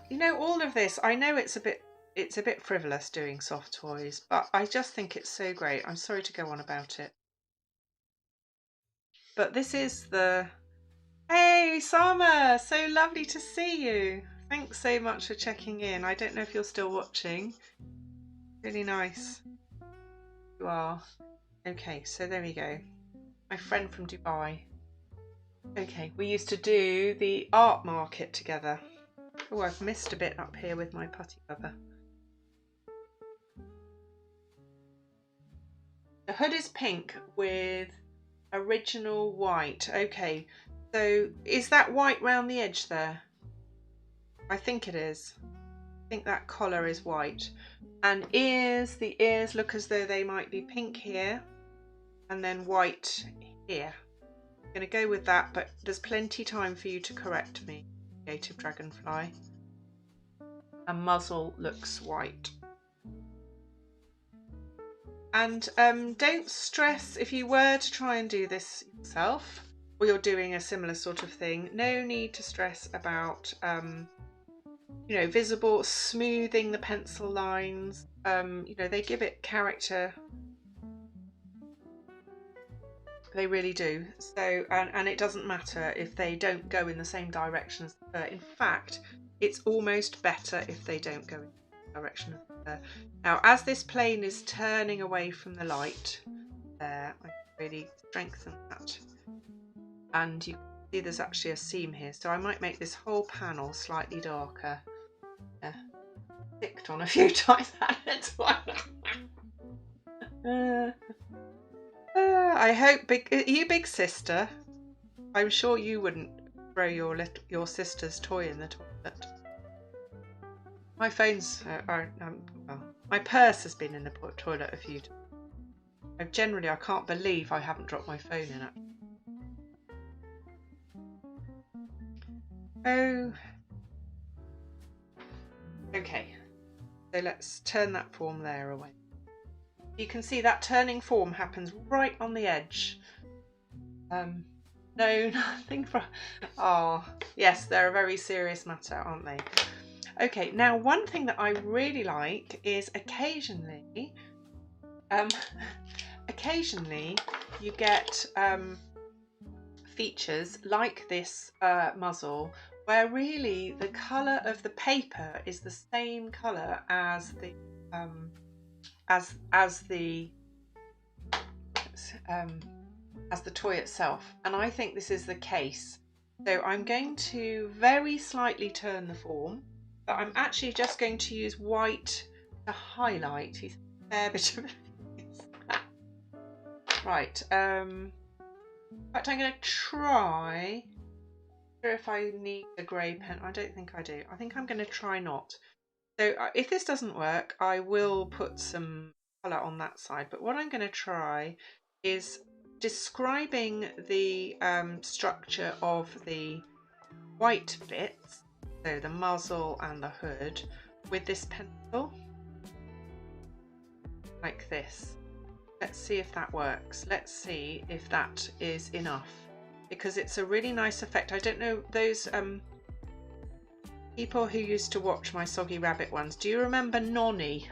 You know, all of this, I know it's a bit frivolous doing soft toys, but I just think it's so great. I'm sorry to go on about it. But this is the... Hey, Sama! So lovely to see you. Thanks so much for checking in. I don't know if you're still watching. Really nice. You are. Okay, so there we go. My friend from Dubai. Okay, we used to do the art market together. Oh, I've missed a bit up here with my putty rubber. The hood is pink with original white. Okay, so is that white round the edge there? I think it is. I think that collar is white. And the ears look as though they might be pink here and then white here. I'm going to go with that, but there's plenty time for you to correct me, Creative Dragonfly. And muzzle looks white. And don't stress if you were to try and do this yourself, or you're doing a similar sort of thing. No need to stress about you know, visible, smoothing the pencil lines. You know, they give it character. They really do. So, and it doesn't matter if they don't go in the same direction as the fur. In fact, it's almost better if they don't go in the direction of the fur. Now, as this plane is turning away from the light, there, I can really strengthen that. And you can see there's actually a seam here, so I might make this whole panel slightly darker. Ticked on a few times. I hope you big sister. I'm sure you wouldn't throw your sister's toy in the toilet. My phone's well, my purse has been in the toilet a few times. Generally, I can't believe I haven't dropped my phone in it. Oh, okay. So let's turn that form there away. You can see that turning form happens right on the edge. No, nothing for... Oh, yes, they're a very serious matter, aren't they? Okay, now one thing that I really like is occasionally you get features like this muzzle where really the colour of the paper is the same colour as the toy itself, and I think this is the case. So I'm going to very slightly turn the form, but I'm actually just going to use white to highlight a fair bit of it. Right, in fact I'm going to try, if I need a grey pen. I don't think I do. I think I'm going to try not. So if this doesn't work, I will put some colour on that side. But what I'm going to try is describing the structure of the white bits, so the muzzle and the hood, with this pencil, like this. Let's see if that works. Let's see if that is enough, because it's a really nice effect. I don't know, those people who used to watch my Soggy Rabbit ones, do you remember Nonny?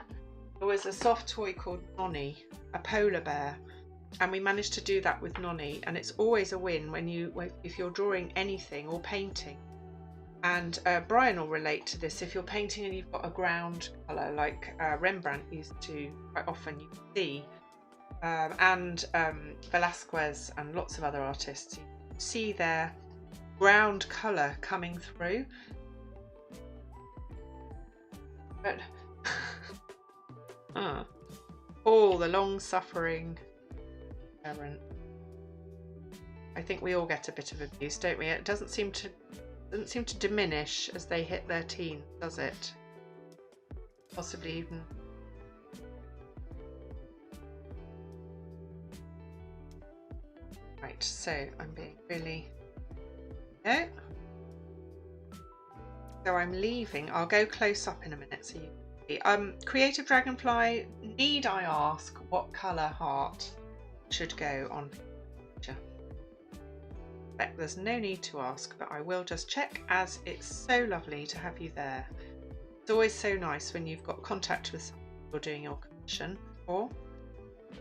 There was a soft toy called Nonny, a polar bear, and we managed to do that with Nonny, and it's always a win if you're drawing anything or painting. And Brian will relate to this. If you're painting and you've got a ground colour like Rembrandt used to quite often, you see, and Velasquez and lots of other artists, you see their ground colour coming through. But oh, the long-suffering parent. I think we all get a bit of abuse, don't we? It doesn't seem to diminish as they hit their teens, does it? Possibly even. Right, so I'm being really. No. So I'm leaving. I'll go close up in a minute so you can see. Creative Dragonfly, need I ask what colour heart should go on picture. There's no need to ask, but I will just check, as it's so lovely to have you there. It's always so nice when you've got contact with someone you're doing your commission for.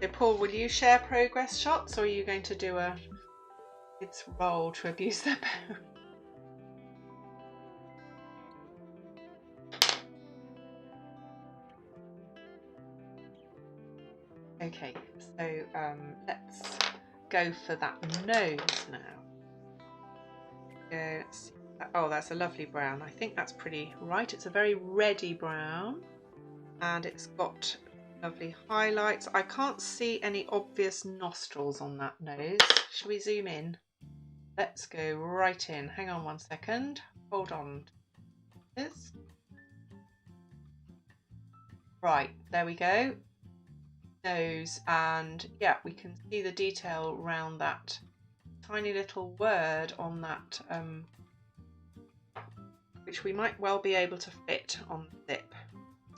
So Paul, will you share progress shots, or are you going to do a kids roll to abuse their parents? Okay, so let's go for that nose now. Oh, that's a lovely brown. I think that's pretty right. It's a very reddy brown, and it's got lovely highlights. I can't see any obvious nostrils on that nose. Shall we zoom in? Let's go right in. Hang on 1 second. Hold on. Right, there we go. Nose, and yeah, we can see the detail around that tiny little word on that, which we might well be able to fit on the zip.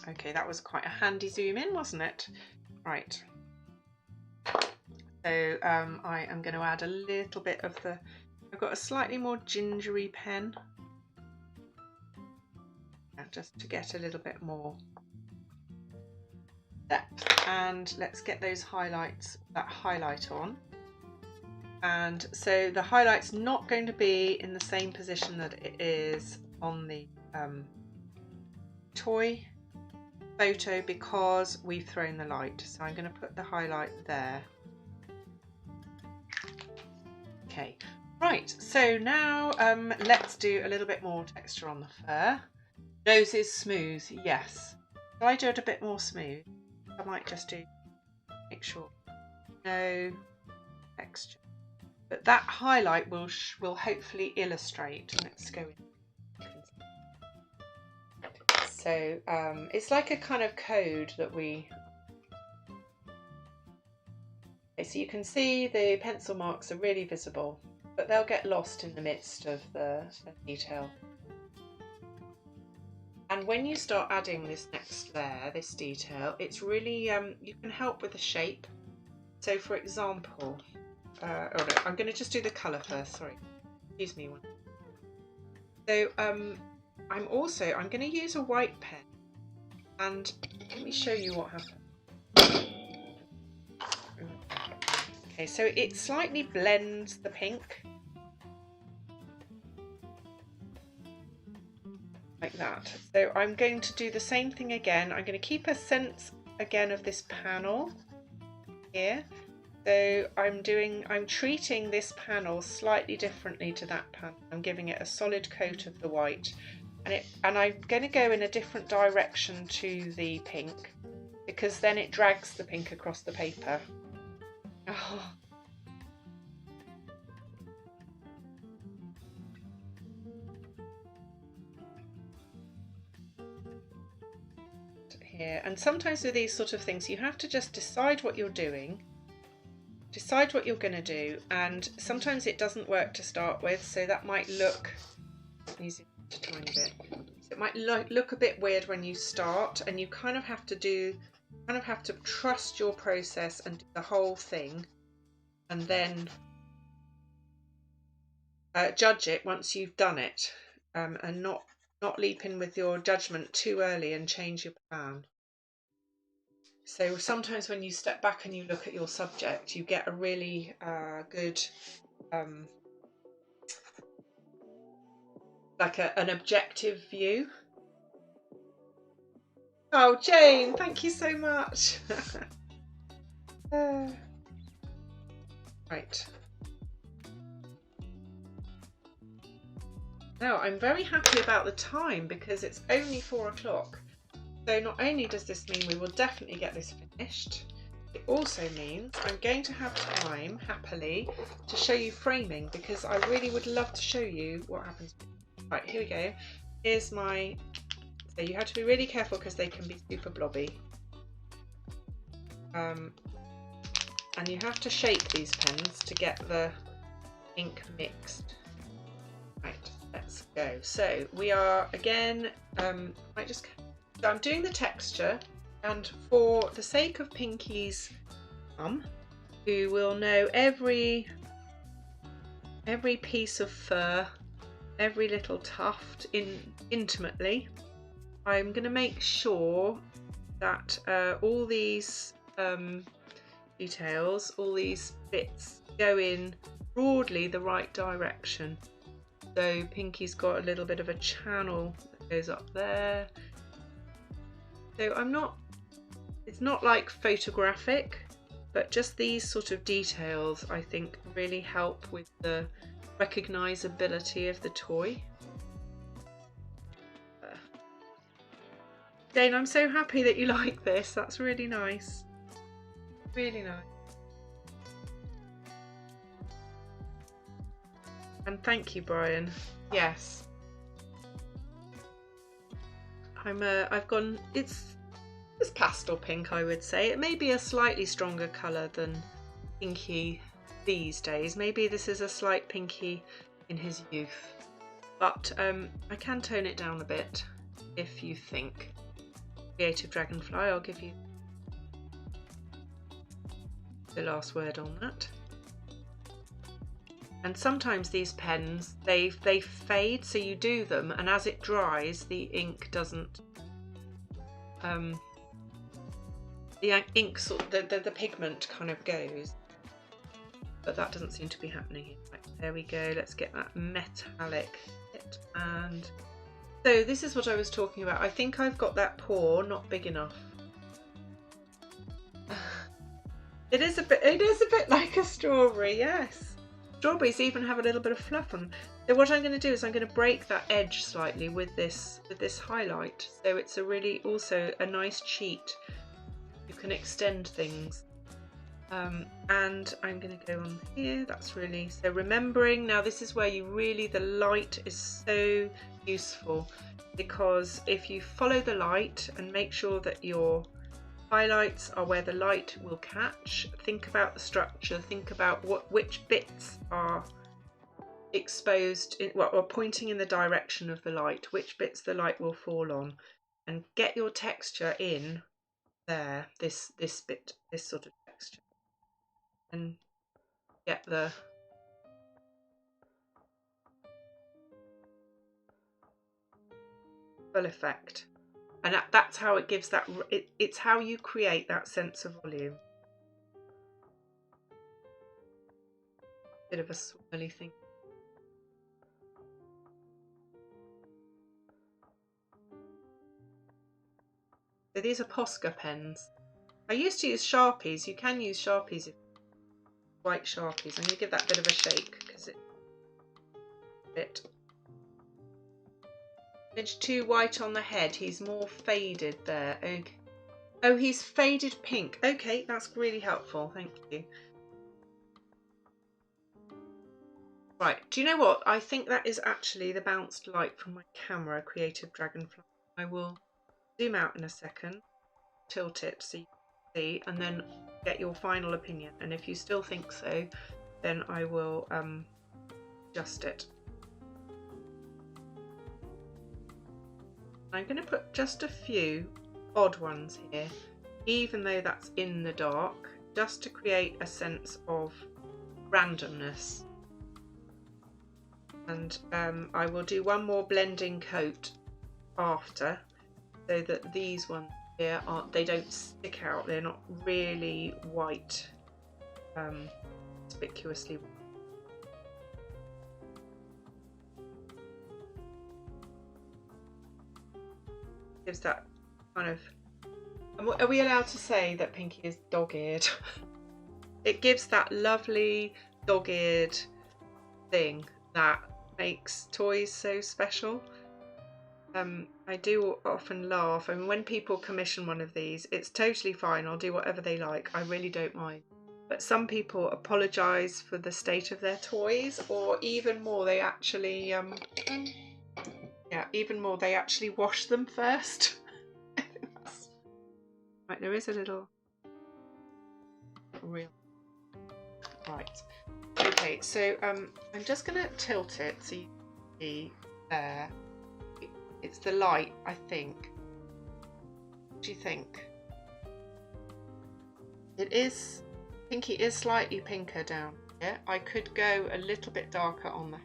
Okay, that was quite a handy zoom in, wasn't it? Right. So I am going to add a little bit of the, I've got a slightly more gingery pen, just to get a little bit more depth. And let's get those highlights, that highlight on. And so the highlight's not going to be in the same position that it is on the toy photo, because we've thrown the light. So I'm going to put the highlight there. Okay, right, so now let's do a little bit more texture on the fur. Nose is smooth, yes. Shall I do it a bit more smooth? I might just do, make sure, no texture. But that highlight will hopefully illustrate. Let's go in. So it's like a kind of code that we... Okay, so you can see the pencil marks are really visible, but they'll get lost in the midst of the detail. And when you start adding this next layer, this detail, it's really, you can help with the shape. So for example, oh no, I'm going to just do the colour first, sorry, excuse me. So I'm going to use a white pen, and let me show you what happens. Okay, so it slightly blends the pink. Like that. So I'm going to do the same thing again. I'm going to keep a sense again of this panel here. So I'm treating this panel slightly differently to that panel. I'm giving it a solid coat of the white, and I'm going to go in a different direction to the pink, because then it drags the pink across the paper. Oh. Here. And sometimes with these sort of things you have to just decide what you're doing, decide what you're going to do, and sometimes it doesn't work to start with, so that might look, using it a tiny bit, so it might look a bit weird when you start, and you kind of have to trust your process and do the whole thing, and then judge it once you've done it, and not leap in with your judgment too early and change your plan. So sometimes when you step back and you look at your subject, you get a really good, like an objective view. Oh, Jane, thank you so much. Right. Now, I'm very happy about the time, because it's only 4 o'clock. So not only does this mean we will definitely get this finished, it also means I'm going to have time, happily, to show you framing, because I really would love to show you what happens. Right, here we go. Here's my... So you have to be really careful because they can be super blobby. And you have to shake these pens to get the ink mixed. Right, let's go. So we are again, so I'm doing the texture, and for the sake of Pinkie's mum, who will know every piece of fur, every little tuft intimately, I'm going to make sure that all these details, all these bits go in broadly the right direction. So Pinkie's got a little bit of a channel that goes up there. So it's not like photographic, but just these sort of details I think really help with the recognizability of the toy. Jane, I'm so happy that you like this. That's really nice. Really nice. And thank you, Brian. Yes. I've gone, it's pastel pink, I would say. It may be a slightly stronger colour than Pinkie these days. Maybe this is a slight Pinkie in his youth. But I can tone it down a bit if you think. Creative Dragonfly, I'll give you the last word on that. And sometimes these pens, they fade, so you do them, and as it dries, the ink doesn't. The ink the pigment kind of goes, but that doesn't seem to be happening here. Right, there we go. Let's get that metallic bit. And so this is what I was talking about. I think I've got that paw not big enough. It is a bit like a strawberry, yes. Strawberries even have a little bit of fluff on them. So what I'm going to do is I'm going to break that edge slightly with this highlight. So it's a really also a nice cheat. You can extend things. And I'm going to go on here. That's really, so remembering, now this is where you really, the light is so useful, because if you follow the light and make sure that your highlights are where the light will catch, think about the structure, think about which bits are exposed or pointing in the direction of the light, which bits the light will fall on, and get your texture in there, this bit, this sort of texture, and get the full effect. And that's how it gives that, it's how you create that sense of volume. Bit of a swirly thing. So these are Posca pens. I used to use Sharpies. You can use Sharpies, white Sharpies. I'm going to give that a bit of a shake because it's a bit. It's too white on the head. He's more faded there. Okay. Oh, he's faded pink. Okay, that's really helpful. Thank you. Right, do you know what? I think that is actually the bounced light from my camera, Creative Dragonfly. I will zoom out in a second, tilt it so you can see, and then get your final opinion. And if you still think so, then I will adjust it. I'm going to put just a few odd ones here, even though that's in the dark, just to create a sense of randomness. And I will do one more blending coat after, so that these ones here they don't stick out. They're not really white, conspicuously. Gives that kind of. Are we allowed to say that Pinkie is dog-eared? It gives that lovely dog-eared thing that makes toys so special. I do often laugh. I mean, when people commission one of these, it's totally fine. I'll do whatever they like. I really don't mind. But some people apologise for the state of their toys, or even more, they actually even more, they actually wash them first. Right, there is a little real. Right. Okay, so I'm just going to tilt it so you can see there. It's the light, I think. What do you think? It is Pinkie is slightly pinker down here. I could go a little bit darker on the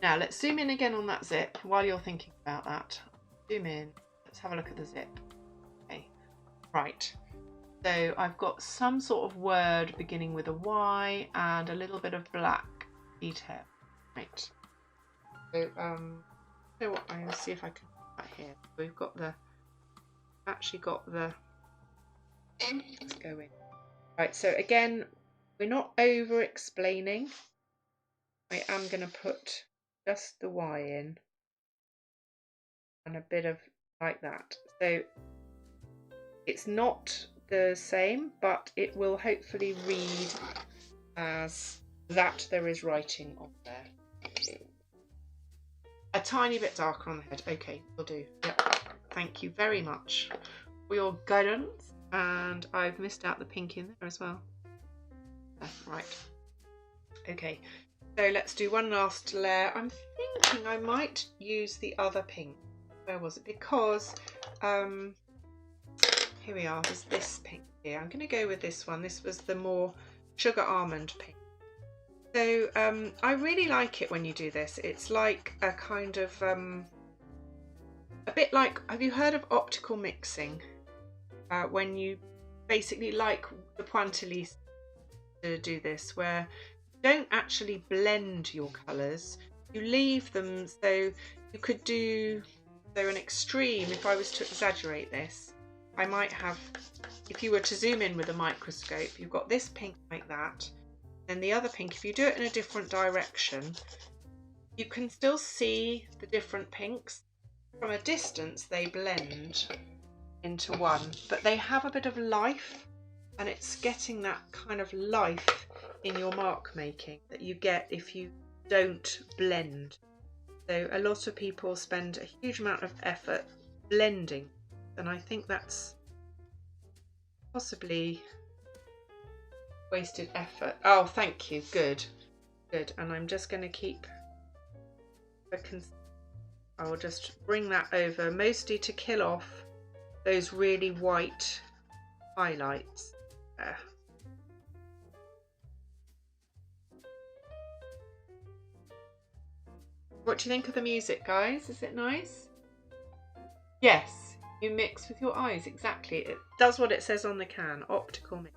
now let's zoom in again on that zip while you're thinking about that. Zoom in, let's have a look at the zip. Okay, right, so I've got some sort of word beginning with a Y and a little bit of black detail. Right, so so what, I'm going to see if I can put that here. We've got the let's go in. Right, so again, we're not over explaining. I am going to put just the Y in and a bit of like that. So it's not the same, but it will hopefully read as that there is writing on there. A tiny bit darker on the head. Okay, will do. Yep. Thank you very much for your guidance. And I've missed out the pink in there as well. Right. Okay. So let's do one last layer. I'm thinking I might use the other pink. Where was it? Because here we are. There's this pink here. I'm going to go with this one. This was the more sugar almond pink. So I really like it when you do this. It's like a kind of a bit like, have you heard of optical mixing? When you basically like the pointilliste to do this, where you don't actually blend your colours, you leave them. So you could do, so an extreme, if I was to exaggerate this, I might have, if you were to zoom in with a microscope, you've got this pink like that, and the other pink, if you do it in a different direction, you can still see the different pinks. From a distance they blend into one, but they have a bit of life, and it's getting that kind of life in your mark making that you get if you don't blend. So a lot of people spend a huge amount of effort blending, and I think that's possibly wasted effort. Oh, thank you. Good. And I'm just going to keep, I will just bring that over, mostly to kill off those really white highlights there. What do you think of the music, guys? Is it nice? Yes, you mix with your eyes, exactly. It does what it says on the can, optical mix.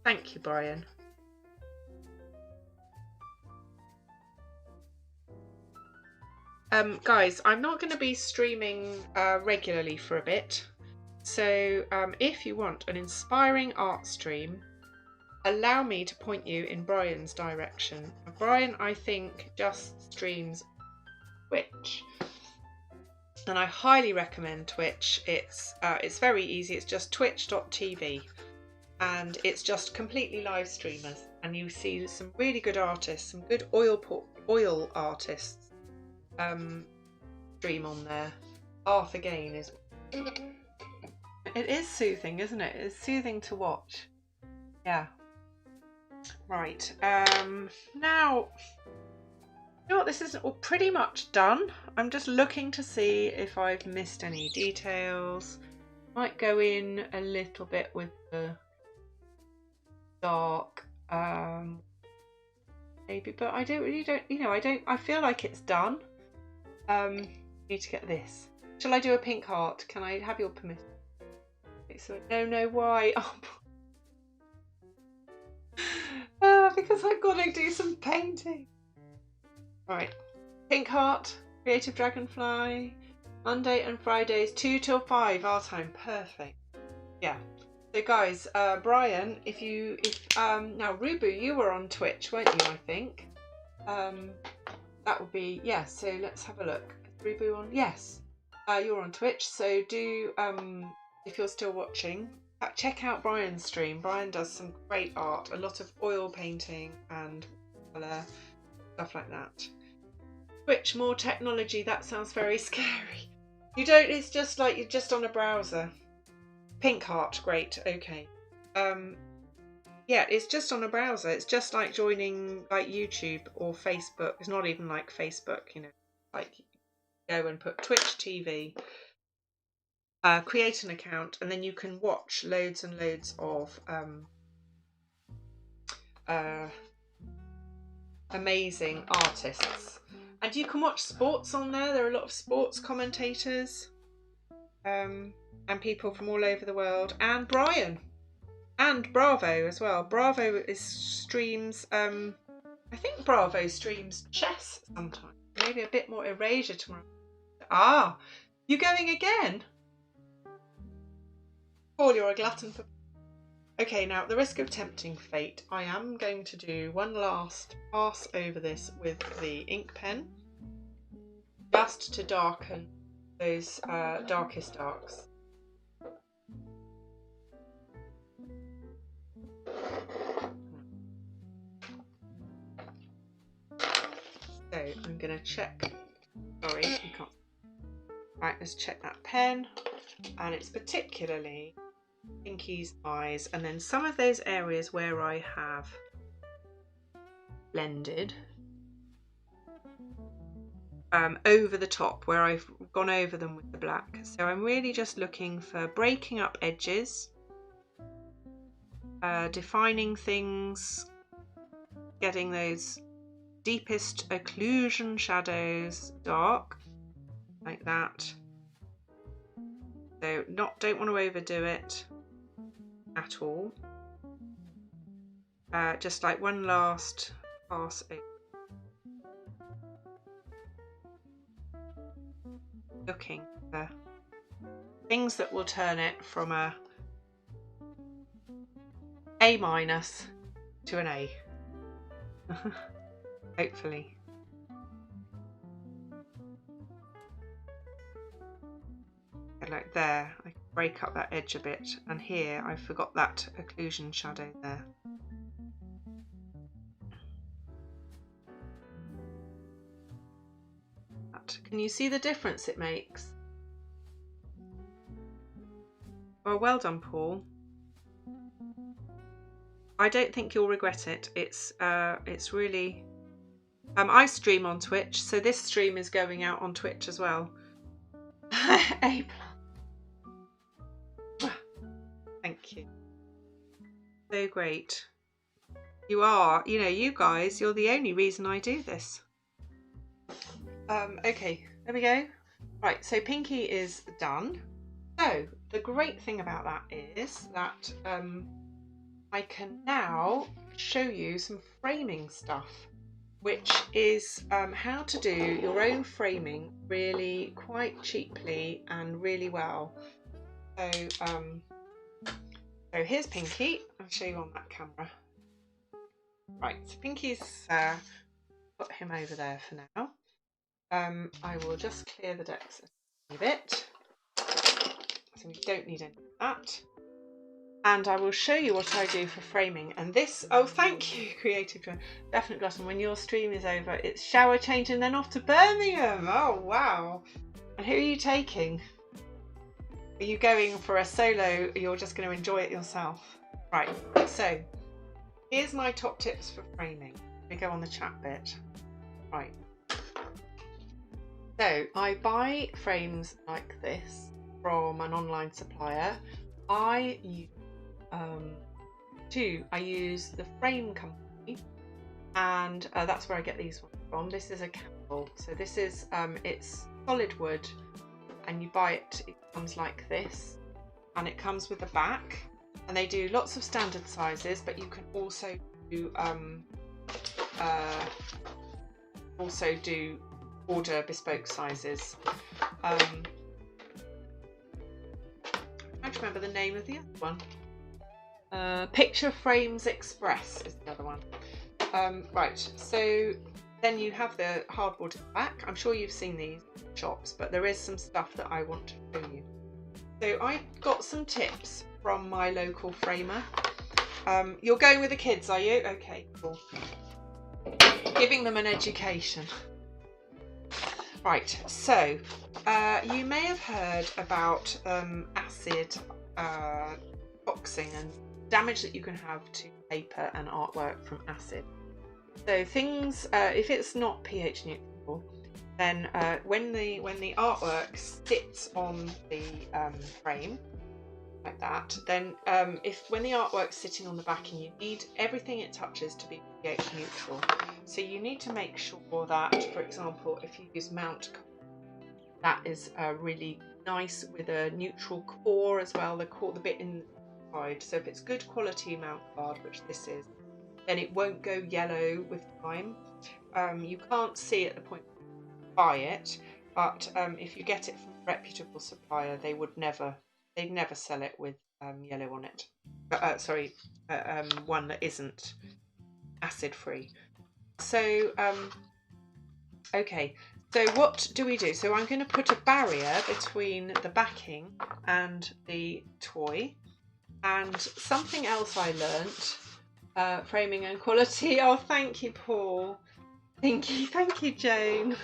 Thank you, Brian. Guys, I'm not going to be streaming regularly for a bit, so if you want an inspiring art stream, allow me to point you in Brian's direction. Brian, I think, just streams Twitch, and I highly recommend Twitch. It's very easy. It's just twitch.tv, and it's just completely live streamers, and you see some really good artists, some good oil artists stream on there. Arthur Gain is. It is soothing, isn't it? It's soothing to watch. Yeah. Right. Now, you know what? This is all pretty much done. I'm just looking to see if I've missed any details. Might go in a little bit with the dark, maybe, but I feel like it's done. Need to get this. Shall I do a pink heart? Can I have your permission? Okay, so no, why? Because I've got to do some painting. Right, pink heart, creative dragonfly, Monday and Fridays 2 till 5 our time. Perfect. Yeah. So guys, Brian, now Rubu, you were on Twitch, weren't you? I think. That would be, yeah. So let's have a look. Is Rubu on? Yes. You're on Twitch. So do if you're still watching, check out Brian's stream. Brian does some great art, a lot of oil painting and colour, stuff like that. Twitch, more technology. That sounds very scary. You don't. It's just like you're just on a browser. Pink heart, great. Okay. Yeah, it's just on a browser. It's just like joining like YouTube or Facebook. It's not even like Facebook, you know. Like go and put Twitch TV. create an account, and then you can watch loads and loads of amazing artists, and you can watch sports on there. There are a lot of sports commentators and people from all over the world, and Brian and Bravo as well. Bravo streams I think Bravo streams chess sometimes, maybe a bit more Erasure tomorrow. Ah, you going again? Paul, you're a glutton for... Okay, now at the risk of tempting fate, I am going to do one last pass over this with the ink pen, just to darken those darkest darks. So I'm going to check, sorry, you can't. Right, let's check that pen, and it's particularly Pinkie's eyes, and then some of those areas where I have blended over the top, where I've gone over them with the black. So I'm really just looking for breaking up edges, defining things, getting those deepest occlusion shadows dark, like that. So don't want to overdo it at all. Just like one last pass over. Looking for things that will turn it from a A- to an A. Hopefully. Like there, I can break up that edge a bit, and here I forgot that occlusion shadow there. Can you see the difference it makes? Well done, Paul. I don't think you'll regret it. It's really... I stream on Twitch, so this stream is going out on Twitch as well. A+. Thank you. So great. You are, you know, you guys, you're the only reason I do this. Okay, there we go. Right, so Pinkie is done. So the great thing about that is that I can now show you some framing stuff, which is how to do your own framing really quite cheaply and really well. So here's Pinkie. I'll show you on that camera. Right, so Pinkie's put him over there for now. I will just clear the decks a bit, so we don't need any of that. And I will show you what I do for framing. And this, oh, thank you, Creative Definite Glutton. When your stream is over, it's shower change and then off to Birmingham. Oh, wow. And who are you taking? Are you going for a solo? You're just going to enjoy it yourself? Right, so here's my top tips for framing. We go on the chat bit. Right. So I buy frames like this from an online supplier. I use the Frame Company, and that's where I get these ones from. This is a Campbell, so this is it's solid wood, and you buy it. It comes like this, and it comes with a back. And they do lots of standard sizes, but you can also do order bespoke sizes. I can't remember the name of the other one. Picture Frames Express is the other one. Right, so then you have the hardboard back. I'm sure you've seen these shops, but there is some stuff that I want to show you. So I got some tips from my local framer. You're going with the kids, are you? Okay, cool. Giving them an education. Right, so you may have heard about acid boxing and damage that you can have to paper and artwork from acid. So things, if it's not pH neutral, then when the artwork sits on the frame like that, then when the artwork's sitting on the backing, you need everything it touches to be pH neutral. So you need to make sure that, for example, if you use mount card, that is really nice with a neutral core as well, the bit inside. So if it's good quality mount card, which this is, then it won't go yellow with time. You can't see at the point you buy it, but if you get it from a reputable supplier, they'd never sell it with yellow on it. One that isn't acid free. So okay, so what do we do? So I'm going to put a barrier between the backing and the toy. And something else I learnt, framing and quality. Oh, thank you, Paul. Pinkie, thank you, Jane.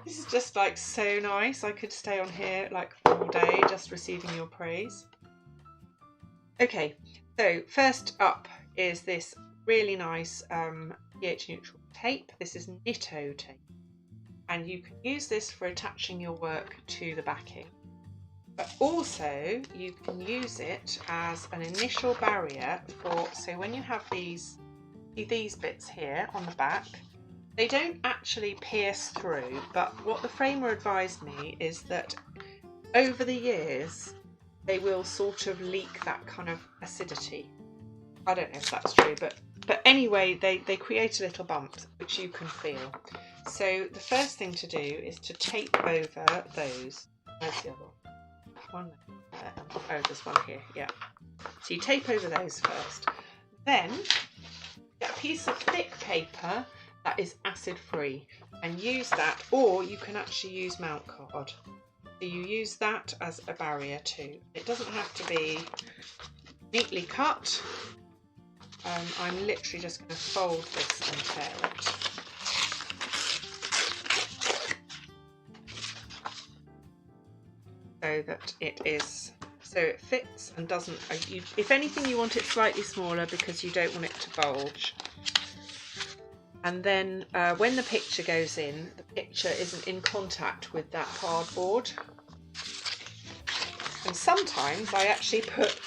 This is just like so nice. I could stay on here like all day just receiving your praise. Okay, so first up is this really nice pH neutral tape. This is Nitto tape, and you can use this for attaching your work to the backing, but also you can use it as an initial barrier for, so when you have these bits here on the back, they don't actually pierce through, but what the framer advised me is that over the years they will sort of leak that kind of acidity. I don't know if that's true, but anyway, they create a little bump which you can feel. So the first thing to do is to tape over those. Where's the other one? Oh, there's one here, yeah. So you tape over those first. Then get a piece of thick paper that is acid free and use that, or you can actually use mount card. So you use that as a barrier too. It doesn't have to be neatly cut. I'm literally just going to fold this and tear it. So that it fits and doesn't, if anything you want it slightly smaller because you don't want it to bulge. And then when the picture goes in, the picture isn't in contact with that cardboard. And sometimes I actually put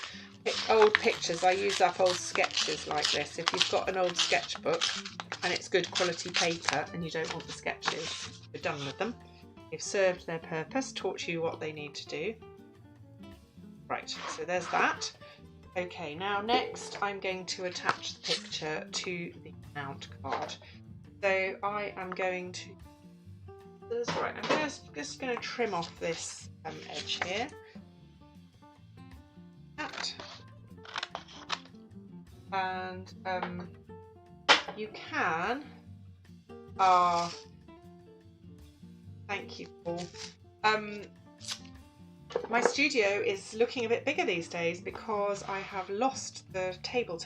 old pictures, I use up old sketches like this. If you've got an old sketchbook and it's good quality paper and you don't want the sketches, you're done with them. They've served their purpose, taught you what they need to do. Right, so there's that. Okay, now next I'm going to attach the picture to the mount card. So I am going to, that's right, I'm just going to trim off this edge here. That. And you can, thank you, Paul. My studio is looking a bit bigger these days because I have lost the table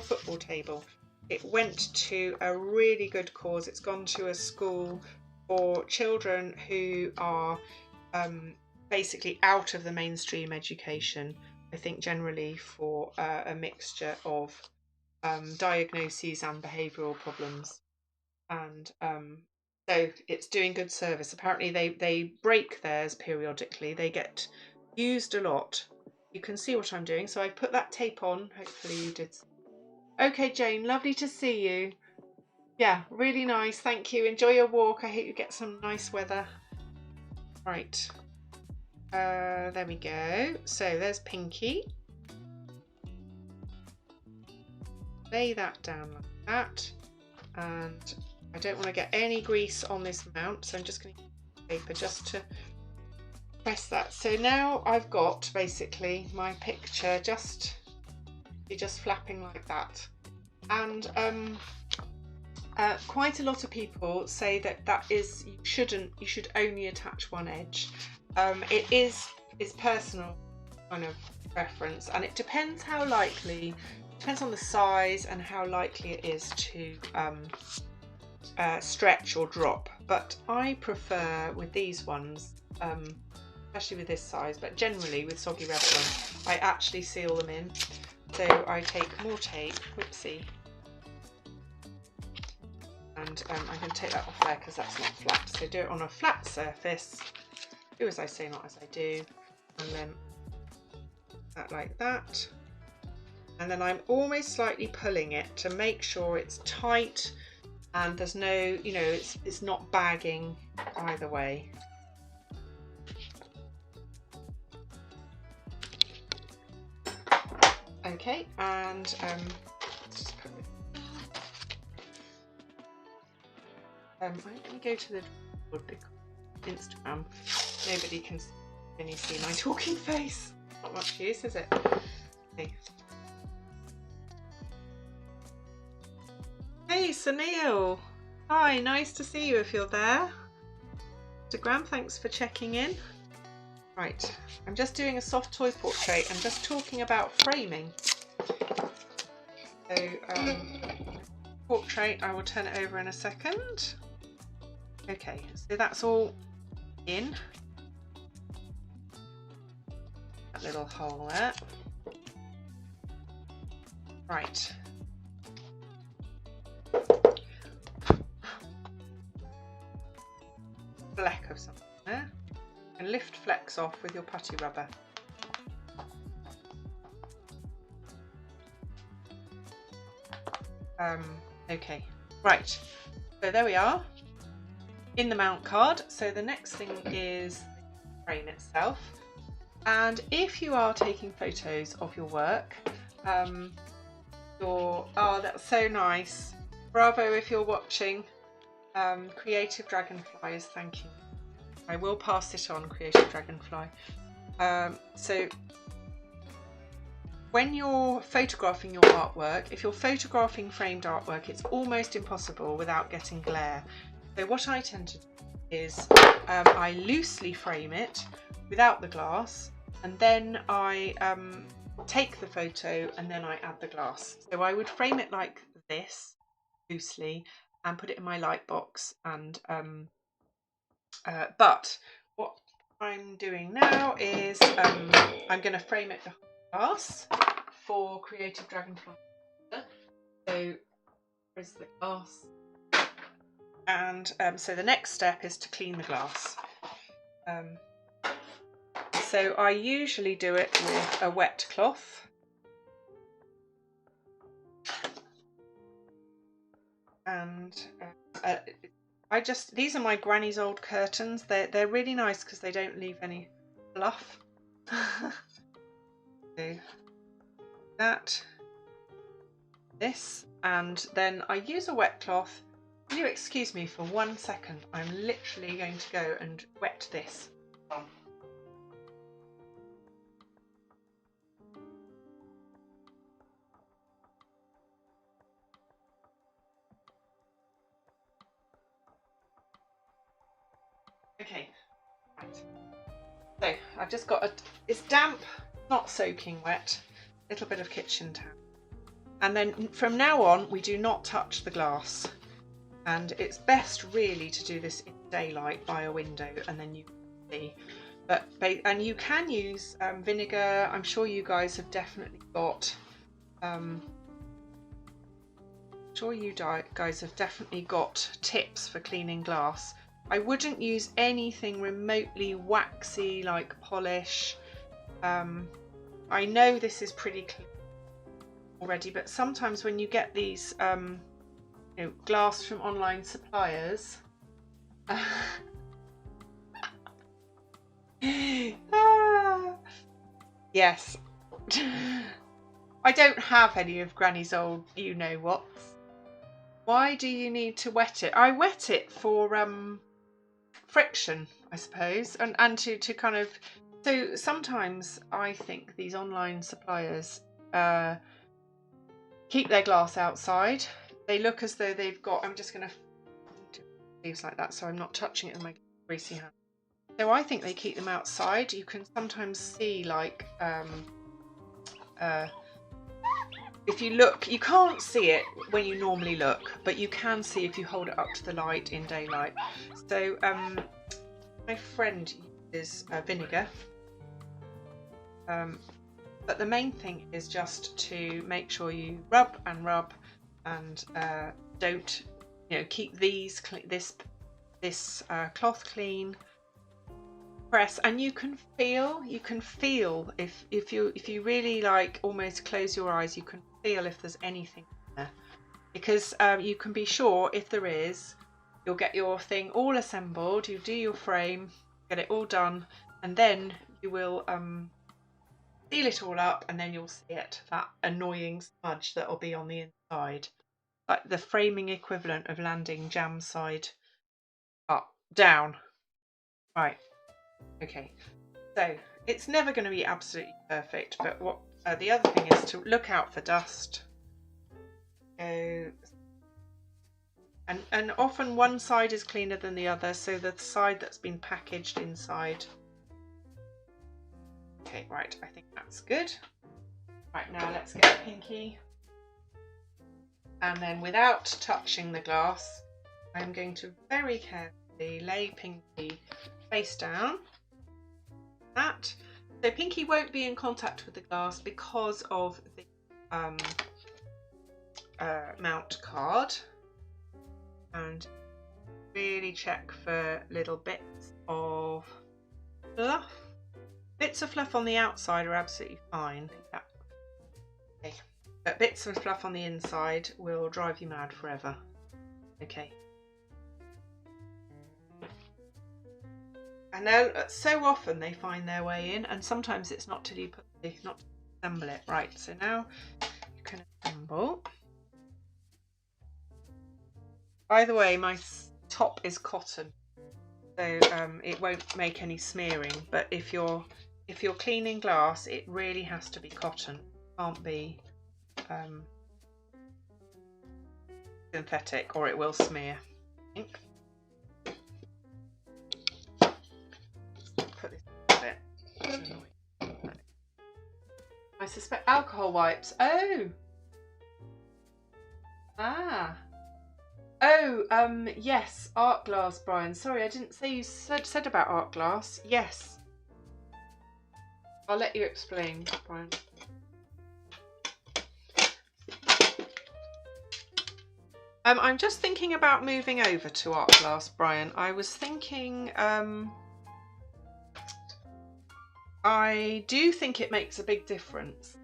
football table. It went to a really good cause. It's gone to a school for children who are basically out of the mainstream education. I think generally for a mixture of diagnoses and behavioural problems. And so it's doing good service. Apparently they break theirs periodically. They get used a lot. You can see what I'm doing. So I put that tape on. Hopefully you did. Okay, Jane, lovely to see you. Yeah, really nice. Thank you. Enjoy your walk. I hope you get some nice weather. Right. There we go. So there's Pinkie. Lay that down like that. And I don't want to get any grease on this mount, so I'm just going to use paper just to press that. So now I've got basically my picture just flapping like that. And quite a lot of people say that is, you should only attach one edge. It is personal kind of preference, and it depends how likely, depends on the size and how likely it is to stretch or drop. But I prefer with these ones, especially with this size, but generally with Soggy Rebel ones, I actually seal them in. So I take more tape, whoopsie, and I'm going to take that off there because that's not flat. So do it on a flat surface. Do as I say, not as I do. And then that like that. And then I'm almost slightly pulling it to make sure it's tight and there's no, you know, it's not bagging either way. Okay, and let's just put it. I'm going to go to the Instagram. Nobody can really see my talking face. Not much use, is it? Okay. Hey, Sunil. Hi, nice to see you if you're there. Instagram, thanks for checking in. Right, I'm just doing a soft toy portrait. I'm just talking about framing. So, portrait, I will turn it over in a second. Okay, so that's all in. That little hole there. Right. Fleck of something there. And lift flecks off with your putty rubber. Okay, right, so there we are in the mount card. So the next thing is the frame itself, and if you are taking photos of your work, oh, that's so nice, bravo if you're watching. Creative Dragonflies, thank you. I will pass it on, Creative Dragonfly. So when you're photographing your artwork, if you're photographing framed artwork, it's almost impossible without getting glare. So what I tend to do is I loosely frame it without the glass, and then I take the photo and then I add the glass. So I would frame it like this, loosely, and put it in my light box. And but what I'm doing now is I'm going to frame it with glass for Creative Dragonfly. So where's the glass? And so the next step is to clean the glass. So I usually do it with a wet cloth. And these are my granny's old curtains. They're really nice because they don't leave any fluff. So this, and then I use a wet cloth. Will you excuse me for 1 second? I'm literally going to go and wet this. Okay, right. So I've just got it's damp, not soaking wet, a little bit of kitchen towel. And then from now on, we do not touch the glass. And it's best really to do this in daylight by a window, and then you can see. And you can use vinegar. I'm sure you guys have definitely got tips for cleaning glass. I wouldn't use anything remotely waxy like polish. I know this is pretty clean already, but sometimes when you get these glass from online suppliers, yes, I don't have any of Granny's old you-know-whats. Why do you need to wet it? I wet it for friction, I suppose, and to kind of, so sometimes I think these online suppliers keep their glass outside. They look as though they've got, I'm just going to do leaves like that so I'm not touching it with my greasy hand. So I think they keep them outside. You can sometimes see, like, if you look, you can't see it when you normally look, but you can see if you hold it up to the light in daylight. So my friend uses vinegar, but the main thing is just to make sure you rub and don't, you know, keep these this cloth clean. Press, and you can feel if you really like almost close your eyes, you can feel if there's anything there, because you can be sure if there is. You'll get your thing all assembled, you do your frame, get it all done, and then you will seal it all up, and then you'll see it, that annoying smudge that'll be on the inside, like the framing equivalent of landing jam side up down. Right, okay, so it's never going to be absolutely perfect, but what the other thing is to look out for dust. And often one side is cleaner than the other, so the side that's been packaged inside. Okay, right, I think that's good. Right, now let's get Pinkie. And then without touching the glass, I'm going to very carefully lay Pinkie face down. That. So Pinkie won't be in contact with the glass because of the mount card. And really check for little bits of fluff. Bits of fluff on the outside are absolutely fine. Yeah. Okay. But bits of fluff on the inside will drive you mad forever. Okay. And so often they find their way in, and sometimes it's not till you not assemble it. Right, so now you can assemble. By the way, my top is cotton, so it won't make any smearing. But if you're cleaning glass, it really has to be cotton. It can't be synthetic, or it will smear. I think. Put this a bit. I suspect alcohol wipes. Oh. Ah. Oh, yes, art glass, Brian. Sorry, I didn't say you said about art glass. Yes. I'll let you explain, Brian. I'm just thinking about moving over to art glass, Brian. I was thinking, I do think it makes a big difference.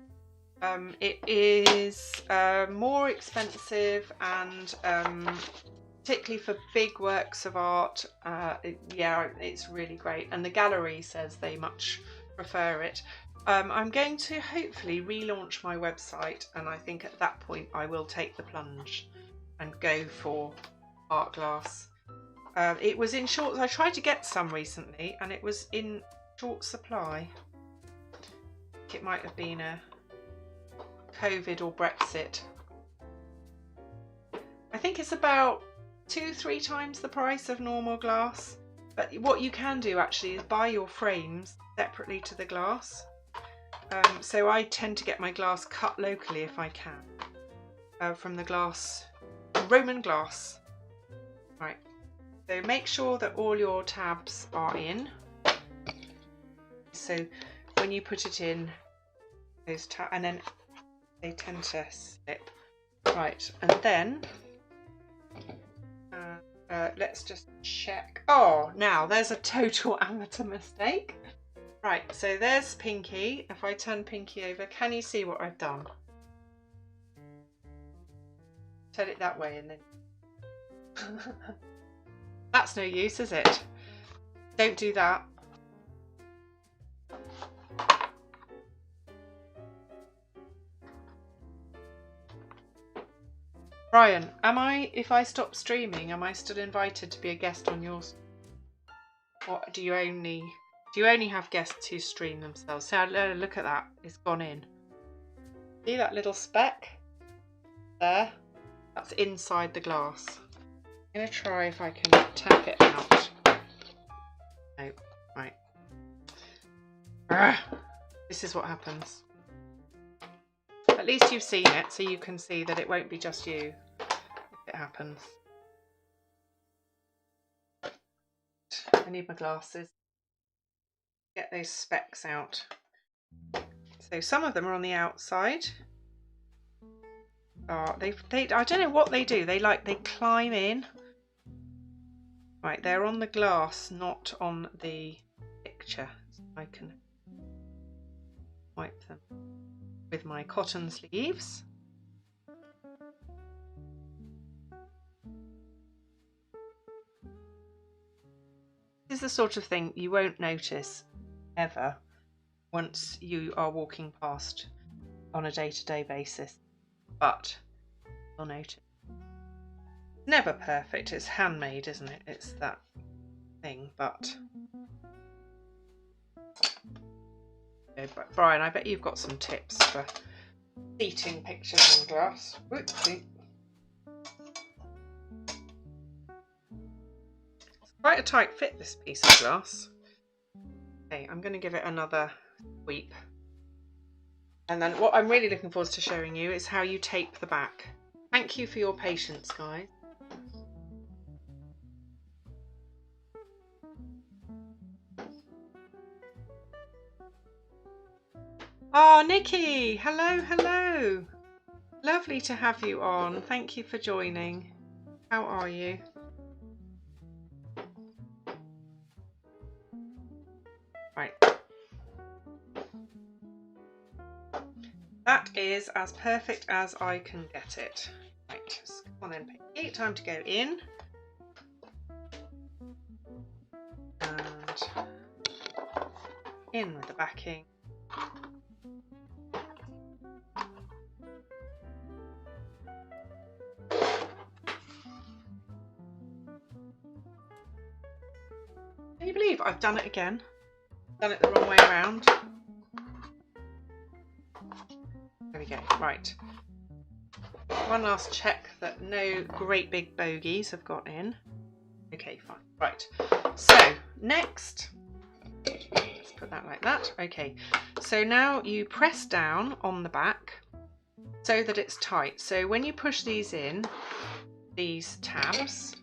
It is more expensive, and particularly for big works of art, yeah, it's really great. And the gallery says they much prefer it. I'm going to hopefully relaunch my website, and I think at that point I will take the plunge and go for art glass. It was in short. I tried to get some recently, and it was in short supply. It might have been a COVID or Brexit. I think it's about 2-3 times the price of normal glass. But what you can do actually is buy your frames separately to the glass. So I tend to get my glass cut locally if I can, from the glass, Roman glass. Right. So make sure that all your tabs are in. So when you put it in, those tabs, and then they tend to slip. Right, and then let's just check. Oh, now there's a total amateur mistake. Right, so there's Pinkie. If I turn Pinkie over, can you see what I've done? Turn it that way and then... That's no use, is it? Don't do that. Brian, if I stop streaming, am I still invited to be a guest on yours? Or do you only have guests who stream themselves? So look at that, it's gone in. See that little speck? There? That's inside the glass. I'm going to try if I can tap it out. No, right. This is what happens. At least you've seen it, so you can see that it won't be just you if it happens. I need my glasses. Get those specks out. So some of them are on the outside. are, they I don't know what they do. They climb in. Right, they're on the glass, not on the picture. So I can wipe them with my cotton sleeves. This is the sort of thing you won't notice ever once you are walking past on a day-to-day basis, but you'll notice. It's never perfect. It's handmade, isn't it? It's that thing, but Brian, I bet you've got some tips for seating pictures on glass. Whoopsie. It's quite a tight fit, this piece of glass. Okay, I'm going to give it another sweep. And then what I'm really looking forward to showing you is how you tape the back. Thank you for your patience, guys. Oh, Nikki, hello, hello. Lovely to have you on. Thank you for joining. How are you? Right. That is as perfect as I can get it. Right, come on then, Pinkie. Time to go in. And in with the backing. Can you believe I've done it again? Done it the wrong way around. There we go. Right. One last check that no great big bogeys have got in. Okay, fine. Right. So next, let's put that like that. Okay. So now you press down on the back so that it's tight. So when you push these in, these tabs,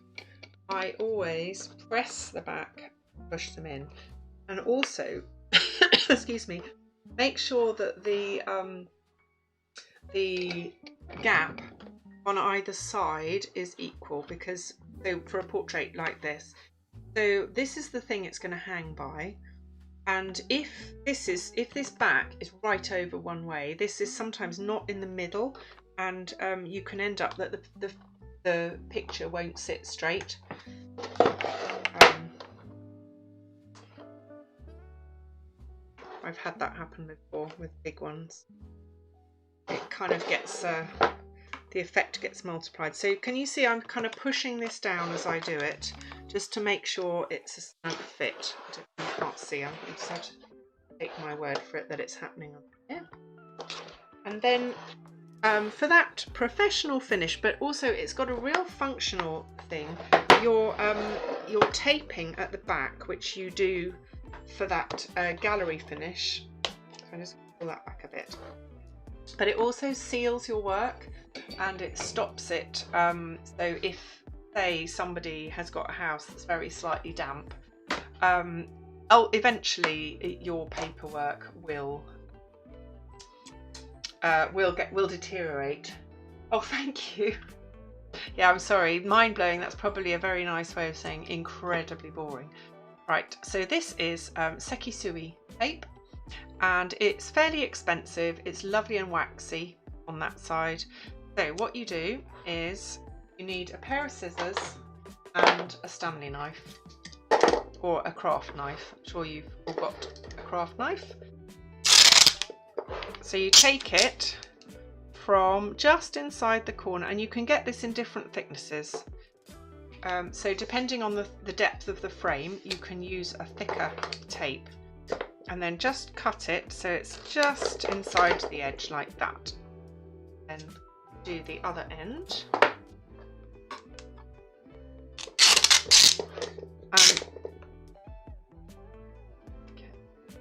I always press the back, push them in, and also, excuse me, make sure that the gap on either side is equal, because so for a portrait like this, so this is the thing it's going to hang by, and if this back is right over one way, this is sometimes not in the middle, and you can end up that the picture won't sit straight. I've had that happen before with big ones. It kind of gets, the effect gets multiplied. So can you see I'm kind of pushing this down as I do it, just to make sure it's a snug fit. You can't see, I just have to take my word for it that it's happening on here. And then for that professional finish, but also it's got a real functional thing, your taping at the back, which you do for that gallery finish. So I just pull that back a bit. But it also seals your work and it stops it. So if, say, somebody has got a house that's very slightly damp, eventually your paperwork will deteriorate. Oh, thank you. Yeah, I'm sorry. Mind blowing. That's probably a very nice way of saying incredibly boring. Right, so this is Sekisui tape, and it's fairly expensive. It's lovely and waxy on that side. So what you do is you need a pair of scissors and a Stanley knife, or a craft knife. I'm sure you've all got a craft knife. So you take it from just inside the corner, and you can get this in different thicknesses. So depending on the depth of the frame, you can use a thicker tape, and then just cut it so it's just inside the edge like that. Then do the other end.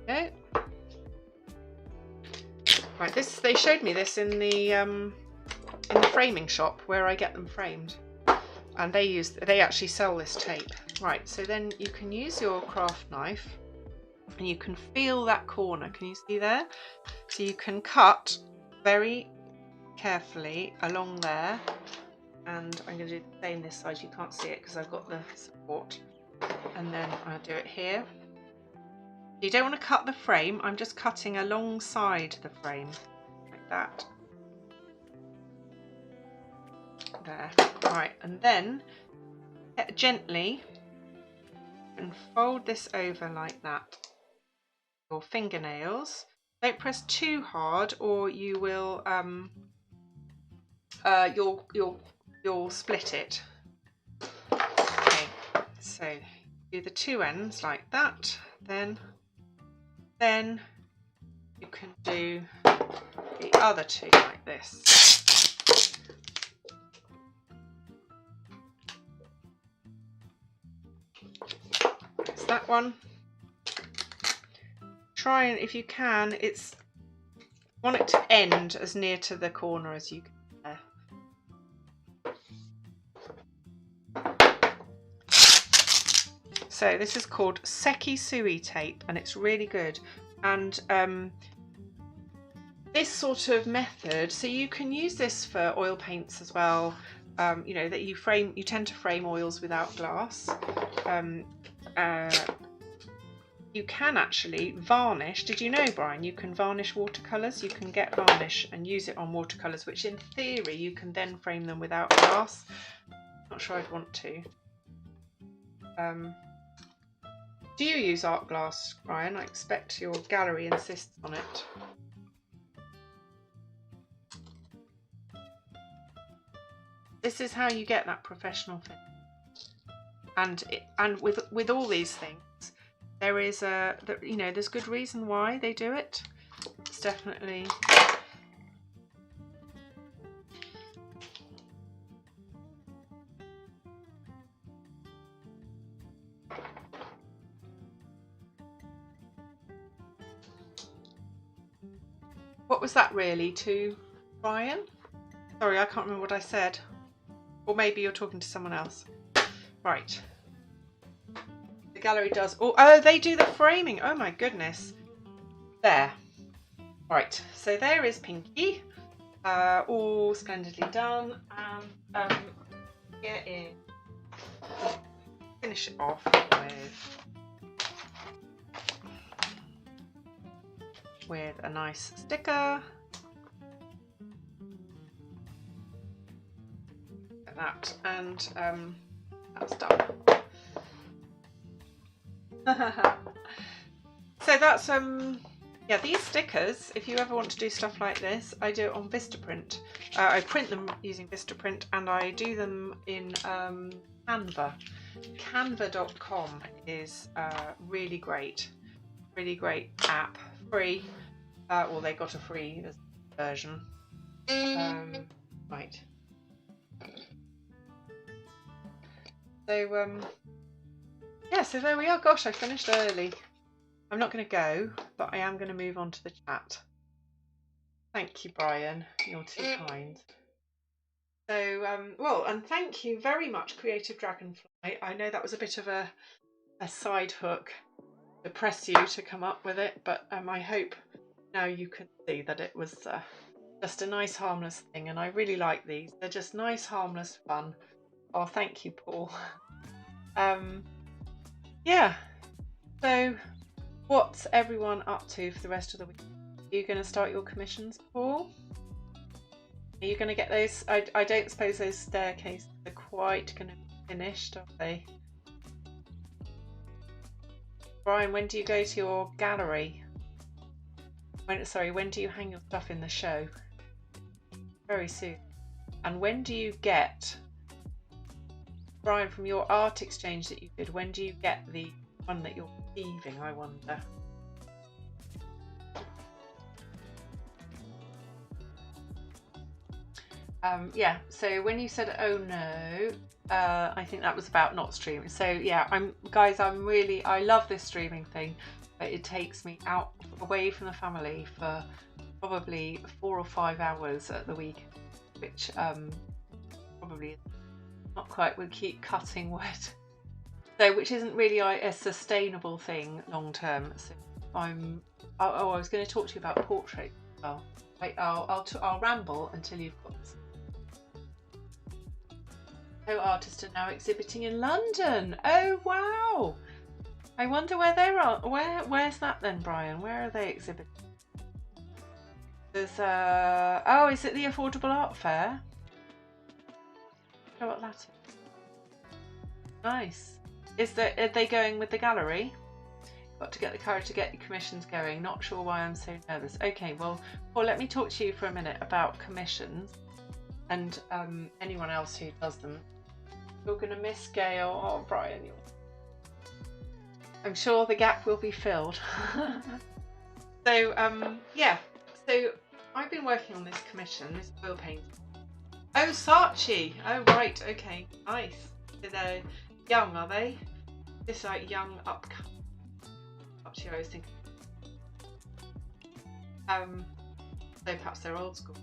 Okay. Right, they showed me this in the framing shop where I get them framed, and they actually sell this tape. Right, so then you can use your craft knife and you can feel that corner. Can you see there? So you can cut very carefully along there, and I'm going to do the same this side. You can't see it because I've got the support, and then I'll do it here. You don't want to cut the frame. I'm just cutting alongside the frame like that. There. Right, and then gently and fold this over like that. Your fingernails. Don't press too hard, or you will you'll split it. Okay, so do the two ends like that. Then you can do the other two like this. That's that one. Try and, if you can, want it to end as near to the corner as you can there. So this is called Seki Sui tape, and it's really good. And this sort of method, so you can use this for oil paints as well. You know that you tend to frame oils without glass. You can actually varnish. Did you know, Brian, you can varnish watercolours? You can get varnish and use it on watercolours, which in theory you can then frame them without glass. Not sure I'd want to. Do you use art glass, Brian? I expect your gallery insists on it. This is how you get that professional finish. And with all these things, there is there's good reason why they do it. It's definitely what was that really to Brian? Sorry, I can't remember what I said. Or maybe you're talking to someone else. Right. The gallery does. Oh, they do the framing. Oh my goodness. There. Right. So there is Pinkie. All splendidly done. And here is. Finish it off with a nice sticker. Like that, and that's done. So that's yeah, these stickers, if you ever want to do stuff like this, I do it on Vistaprint. I print them using Vistaprint, and I do them in Canva. Canva.com is really great app, free. Well, they got a free version. Right. So yeah, so there we are. Gosh, I finished early. I'm not going to go, but I am going to move on to the chat. Thank you, Brian. You're too kind. So, well, and thank you very much, Creative Dragonfly. I know that was a bit of a side hook to press you to come up with it, but I hope now you can see that it was just a nice, harmless thing, and I really like these. They're just nice, harmless fun. Oh, thank you, Paul. Yeah, so what's everyone up to for the rest of the week? Are you going to start your commissions, Paul? Are you going to get those? I don't suppose those staircases are quite going to be finished, are they? Brian, when do you go to your gallery? When do you hang your stuff in the show? Very soon. And when do you get, Brian, from your art exchange that you did, when do you get the one that you're receiving, I wonder? Yeah, so when you said oh no, I think that was about not streaming. So yeah, I love this streaming thing, but it takes me out away from the family for probably 4 or 5 hours at the week, which probably not quite would keep cutting wood. So which isn't really a sustainable thing long term. So I was going to talk to you about portraits as well. I'll ramble until you've got this. So artists are now exhibiting in London. Oh wow! I wonder where they're at. Where's that then, Brian? Where are they exhibiting? There's oh, is it the Affordable Art Fair? I don't know what that is. Nice. Are they going with the gallery? Got to get the courage to get your commissions going. Not sure why I'm so nervous. Okay, well, let me talk to you for a minute about commissions and anyone else who does them. You're going to miss Gail. Oh, Brian, I'm sure the gap will be filled. So, yeah. So I've been working on this commission, this oil painting. Oh, Saatchi. Oh, right. Okay. Nice. So they're young, are they? This like young upcoming. Actually, I was thinking. So perhaps they're old school.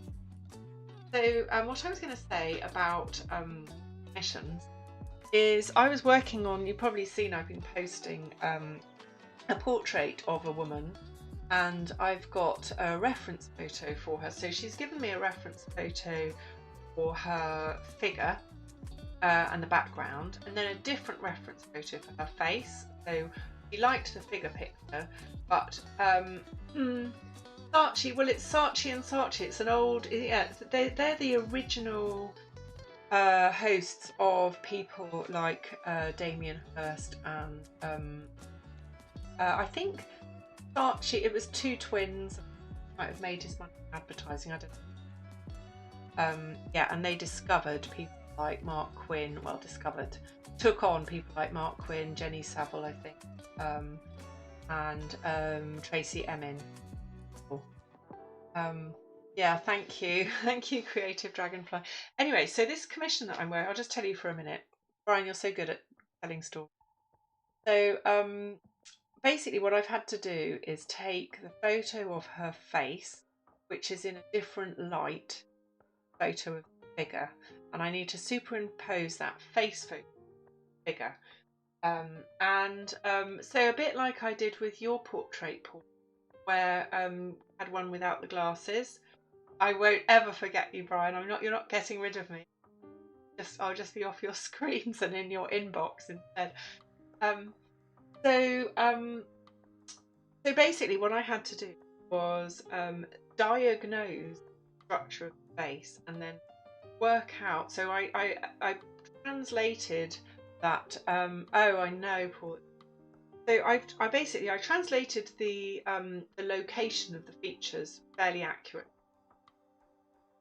So what I was going to say about commissions is I was working on. You've probably seen I've been posting a portrait of a woman, and I've got a reference photo for her. So she's given me a reference photo for her figure and the background, and then a different reference photo for her face. So she liked the figure picture, but Saatchi, well, it's Saatchi and Saatchi. It's an old, yeah, they're the original hosts of people like Damien Hirst and I think Saatchi, it was two twins, might have made his money advertising, I don't know. Yeah, and they discovered people like Mark Quinn, took on people like Mark Quinn, Jenny Savile, I think, and Tracy Emin. Yeah, thank you, Creative Dragonfly. Anyway, so this commission that I'm wearing, I'll just tell you for a minute. Brian, you're so good at telling stories. So basically what I've had to do is take the photo of her face, which is in a different light photo of the figure, and I need to superimpose that face photo figure. So a bit like I did with your portrait, Paul, where I had one without the glasses. I won't ever forget you, Brian. You're not getting rid of me. I'll just be off your screens and in your inbox instead. So basically what I had to do was diagnose the structure of the face and then work out. So I translated that. Oh, I know, Paul. So I translated the location of the features fairly accurate,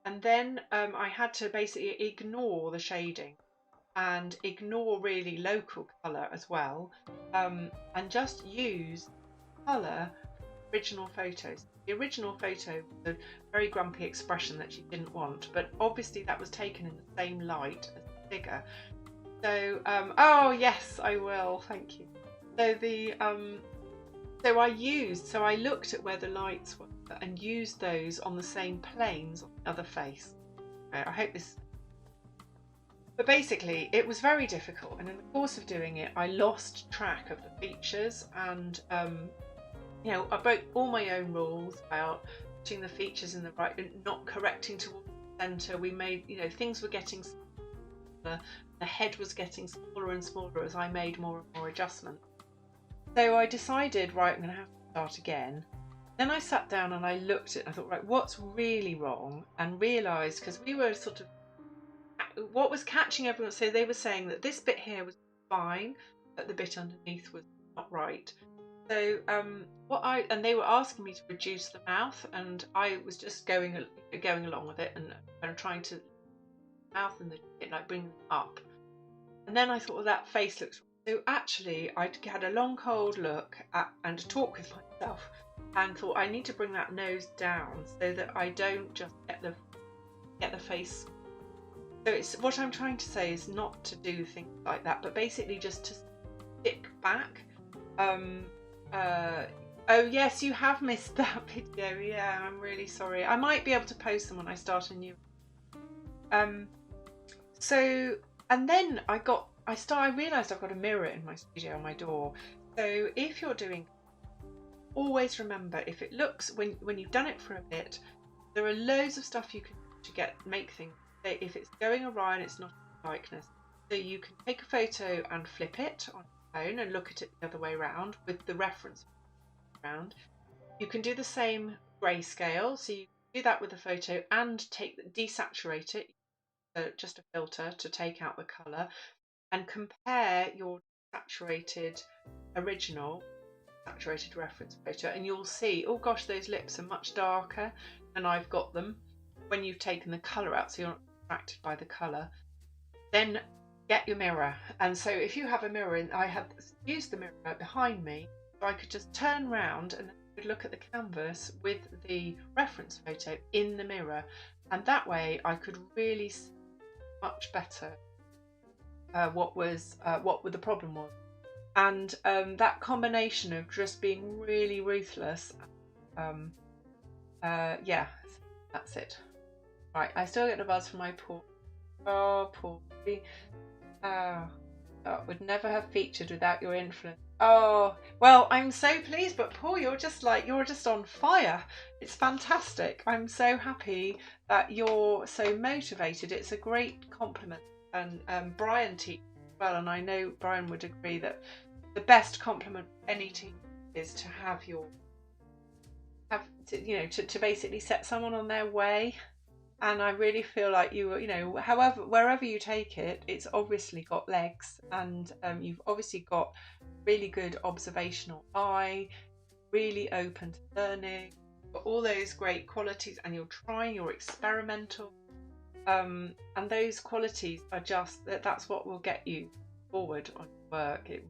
and then I had to basically ignore the shading and ignore really local colour as well, and just use colour original photos. The original photo was a very grumpy expression that she didn't want, but obviously that was taken in the same light as the figure. So oh yes, I will, thank you. So I looked at where the lights were and used those on the same planes on the other face. I hope this. But basically, it was very difficult, and in the course of doing it, I lost track of the features, and I broke all my own rules about putting the features in the right, not correcting towards the centre. We made, things were getting smaller, the head was getting smaller and smaller as I made more and more adjustments. So I decided, right, I'm going to have to start again. Then I sat down and I looked at it and I thought, right, what's really wrong? And realised, because we were sort of, what was catching everyone, so they were saying that this bit here was fine, but the bit underneath was not right. So and they were asking me to reduce the mouth, and I was just going along with it and trying to mouth and bring them up. And then I thought, well, that face looks wrong. So actually, I had a long, cold look at and a talk with myself, and thought I need to bring that nose down so that I don't just get the face. So it's what I'm trying to say is not to do things like that, but basically just to stick back. Oh yes, you have missed that video. Yeah, I'm really sorry. I might be able to post them when I start a new. So and then I realised I've got a mirror in my studio on my door. So if you're doing, always remember, if it looks, when you've done it for a bit, There are loads of stuff you can do to make things. If it's going awry and it's not a likeness, so you can take a photo and flip it on your phone and look at it the other way around with the reference around. You can do the same grayscale, so you can do that with a photo and desaturate it, just a filter to take out the colour, and compare your saturated reference photo, and you'll see, oh gosh, those lips are much darker than I've got them when you've taken the colour out, so you're not distracted by the colour. Then get your mirror, and so if you have a mirror, and I had used the mirror behind me, so I could just turn round and look at the canvas with the reference photo in the mirror, and that way I could really see much better what the problem was. And that combination of just being really ruthless, yeah, that's it. Right, I still get a buzz from my poor, would never have featured without your influence. Oh, well, I'm so pleased, but Paul, you're just on fire. It's fantastic. I'm so happy that you're so motivated. It's a great compliment. And Brian teaches as well, and I know Brian would agree that the best compliment for any team is to to basically set someone on their way. And I really feel like wherever you take it, it's obviously got legs, and you've obviously got really good observational eye, really open to learning, got all those great qualities, and you're experimental, and those qualities are that's what will get you forward on your work. It's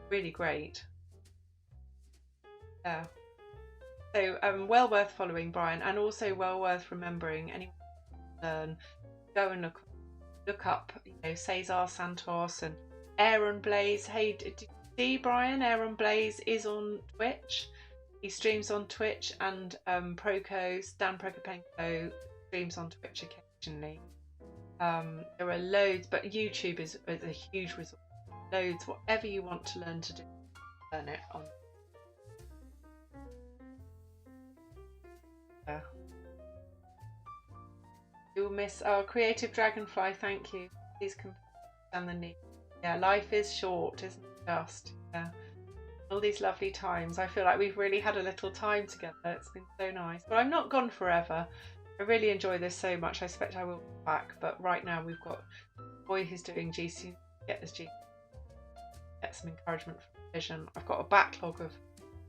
really great. Yeah. So well worth following, Brian, and also well worth remembering. Anyone can learn, go and look up, Cesar Santos and Aaron Blaze. Hey, did you see, Brian? Aaron Blaze is on Twitch. He streams on Twitch, and Dan Prokopenko streams on Twitch occasionally. There are loads, but YouTube is a huge resource. Loads, whatever you want to learn to do, learn it on. Yeah. You'll miss Creative Dragonfly, thank you. Please understand the need. Yeah, life is short, isn't it? Just, yeah. All these lovely times. I feel like we've really had a little time together. It's been so nice. But I'm not gone forever. I really enjoy this so much. I expect I will be back. But right now we've got a boy who's doing GC. Get this GC. Get some encouragement from Vision. I've got a backlog of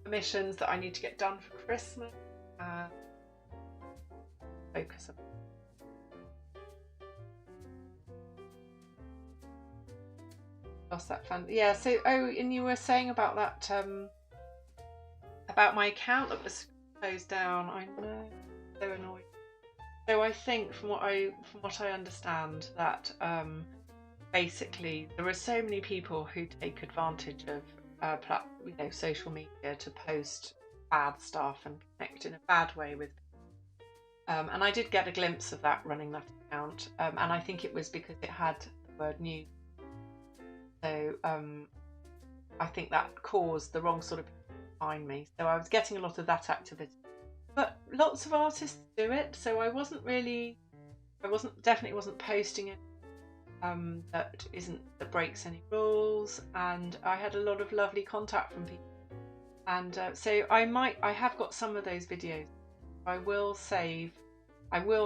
commissions that I need to get done for Christmas. Focus on. Lost that fun. Yeah. So, and you were saying about that, about my account that was closed down. I know, so annoying. So I think, from what I understand, that basically there are so many people who take advantage of social media to post bad stuff and connect in a bad way with. And I did get a glimpse of that running that account, and I think it was because it had the word news. So I think that caused the wrong sort of people to find me. So I was getting a lot of that activity. But lots of artists do it, so I definitely wasn't posting it that breaks any rules, and I had a lot of lovely contact from people. And so I have got some of those videos. I will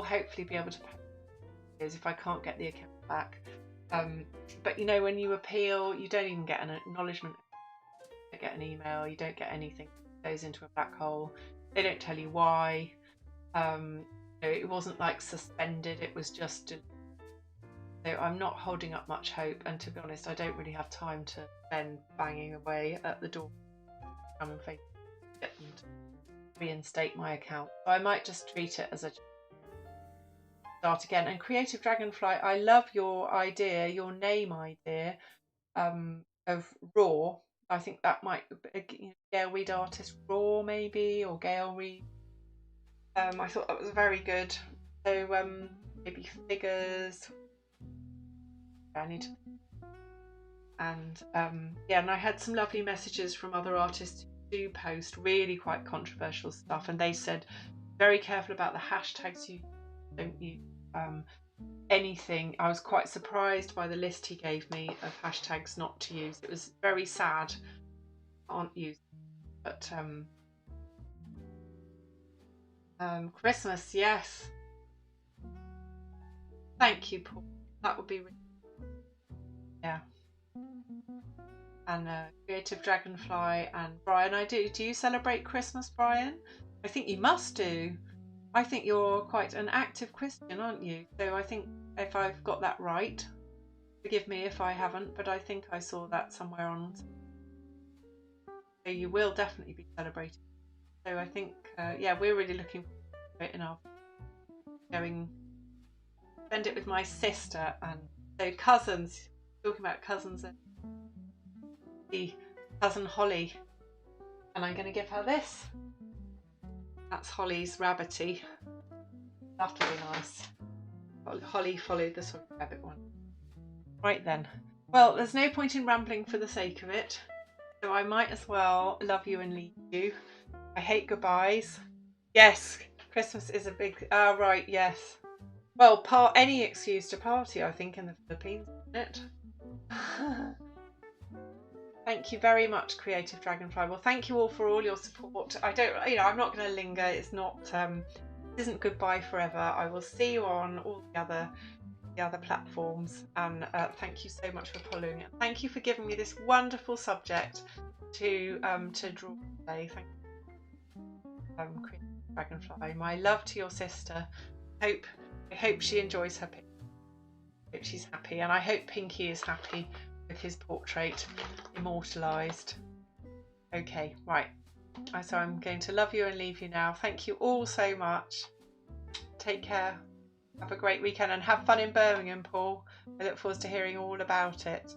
hopefully be able to post videos if I can't get the account back. But when you appeal, you don't even get an acknowledgement. You don't get an email, you don't get anything. It goes into a black hole. They don't tell you why. It wasn't like suspended, it was just. So I'm not holding up much hope, and to be honest, I don't really have time to spend banging away at the door. Come and get them to reinstate my account. So I might just treat it as a start again. And Creative Dragonfly, I love your idea, your name idea of Raw. I think that might be Gail Reed Artist Raw, maybe, or Gail Reed. I thought that was very good. So maybe figures. I need to. And and I had some lovely messages from other artists who do post really quite controversial stuff, and they said very careful about the hashtags you don't use. Anything. I was quite surprised by the list he gave me of hashtags not to use. It was very sad. Aren't used, but Christmas, yes. Thank you, Paul. That would be really, yeah. And Creative Dragonfly and Brian, I do. Do you celebrate Christmas, Brian? I think you must do. I think you're quite an active Christian, aren't you? So I think if I've got that right, forgive me if I haven't, but I think I saw that somewhere on. So you will definitely be celebrating. So I think, yeah, we're really looking forward to it, and I'll going spend it with my sister and so cousins. Talking about cousins, and the cousin Holly, and I'm going to give her this. That's Holly's rabbity. That'll be nice. Holly followed the sort of rabbit one. Right then. Well, there's no point in rambling for the sake of it, so I might as well love you and leave you. I hate goodbyes. Yes, Christmas is a big. Right. Yes. Well, any excuse to party, I think, in the Philippines, isn't it? Thank you very much, Creative Dragonfly. Well, thank you all for all your support. I'm not going to linger. It's not. It isn't goodbye forever. I will see you on all the other platforms, and thank you so much for following it. Thank you for giving me this wonderful subject to draw today. Thank you, Creative Dragonfly. My love to your sister. I hope she enjoys her picture. I hope she's happy, and I hope Pinkie is happy with his portrait immortalised. Okay, right. So I'm going to love you and leave you now. Thank you all so much. Take care. Have a great weekend and have fun in Birmingham, Paul. I look forward to hearing all about it.